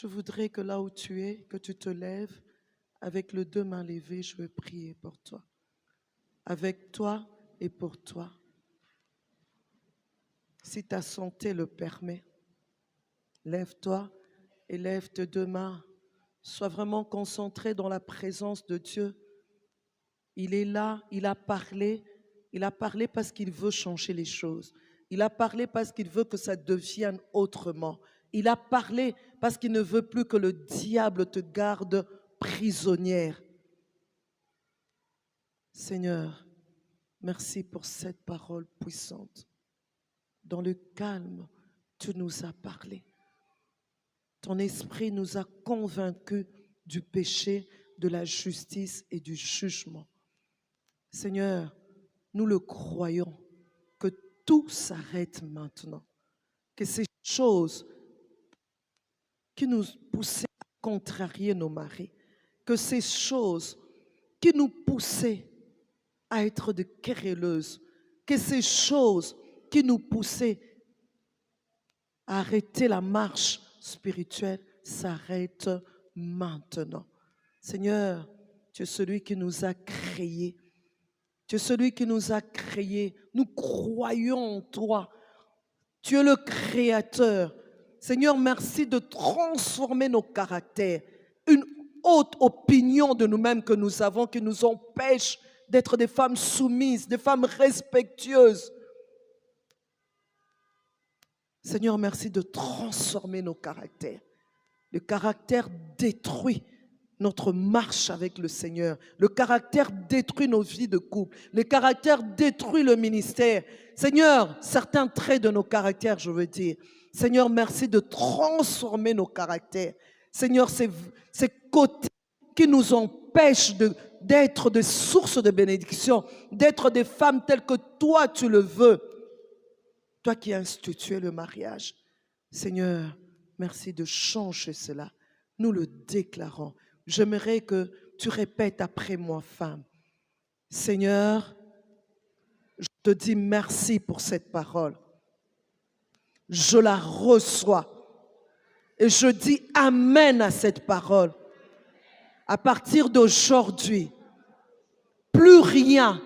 Je voudrais que là où tu es, que tu te lèves avec les deux mains levées, je veux prier pour toi. Avec toi et pour toi. Si ta santé le permet, lève-toi et lève tes deux mains. Sois vraiment concentré dans la présence de Dieu. Il est là, il a parlé parce qu'il veut changer les choses. Il a parlé parce qu'il veut que ça devienne autrement. Il a parlé parce qu'il ne veut plus que le diable te garde prisonnière. Seigneur, merci pour cette parole puissante. Dans le calme, tu nous as parlé. Ton esprit nous a convaincus du péché, de la justice et du jugement. Seigneur, nous le croyons, que tout s'arrête maintenant. Que ces choses qui nous poussaient à contrarier nos maris, que ces choses qui nous poussaient à être de querelleuses, que ces choses qui nous poussaient à arrêter la marche spirituelle s'arrêtent maintenant. Seigneur, tu es celui qui nous a créés. Tu es celui qui nous a créés. Nous croyons en toi. Tu es le Créateur. Seigneur, merci de transformer nos caractères. Une haute opinion de nous-mêmes que nous avons qui nous empêche d'être des femmes soumises, des femmes respectueuses. Seigneur, merci de transformer nos caractères. Le caractère détruit notre marche avec le Seigneur. Le caractère détruit nos vies de couple. Le caractère détruit le ministère. Seigneur, certains traits de nos caractères, je veux dire. Seigneur, merci de transformer nos caractères. Seigneur, ces côtés qui nous empêchent d'être des sources de bénédiction, d'être des femmes telles que toi tu le veux. Toi qui as institué le mariage. Seigneur, merci de changer cela. Nous le déclarons. J'aimerais que tu répètes après moi, femme. Seigneur, je te dis merci pour cette parole. Je la reçois. Et je dis amen à cette parole. À partir d'aujourd'hui, plus rien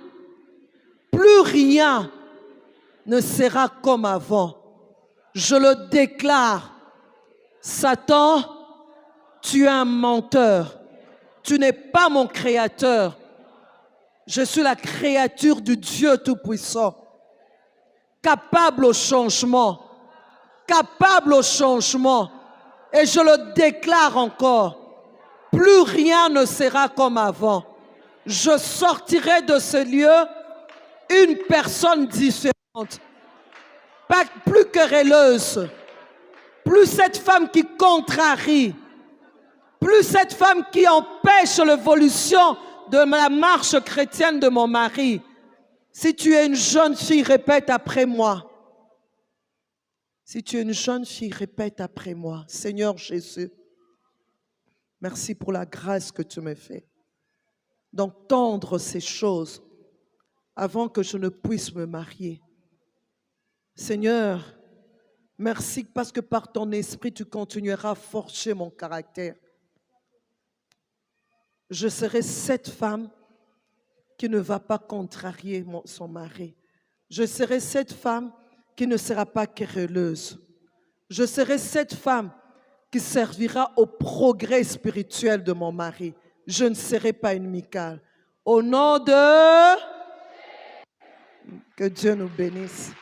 ne sera comme avant. Je le déclare. Satan, tu es un menteur. Tu n'es pas mon créateur. Je suis la créature du Dieu Tout-Puissant. Capable au changement. Capable au changement. Et je le déclare encore. Plus rien ne sera comme avant. Je sortirai de ce lieu une personne différente. Pas plus querelleuse. Plus cette femme qui contrarie. Plus cette femme qui empêche l'évolution de la marche chrétienne de mon mari. Si tu es une jeune fille, répète après moi. Si tu es une jeune fille, répète après moi. Seigneur Jésus, merci pour la grâce que tu me fais d'entendre ces choses avant que je ne puisse me marier. Seigneur, merci parce que par ton esprit, tu continueras à forger mon caractère. Je serai cette femme qui ne va pas contrarier son mari. Je serai cette femme qui ne sera pas querelleuse. Je serai cette femme qui servira au progrès spirituel de mon mari. Je ne serai pas une Michal. Au nom de... Que Dieu nous bénisse.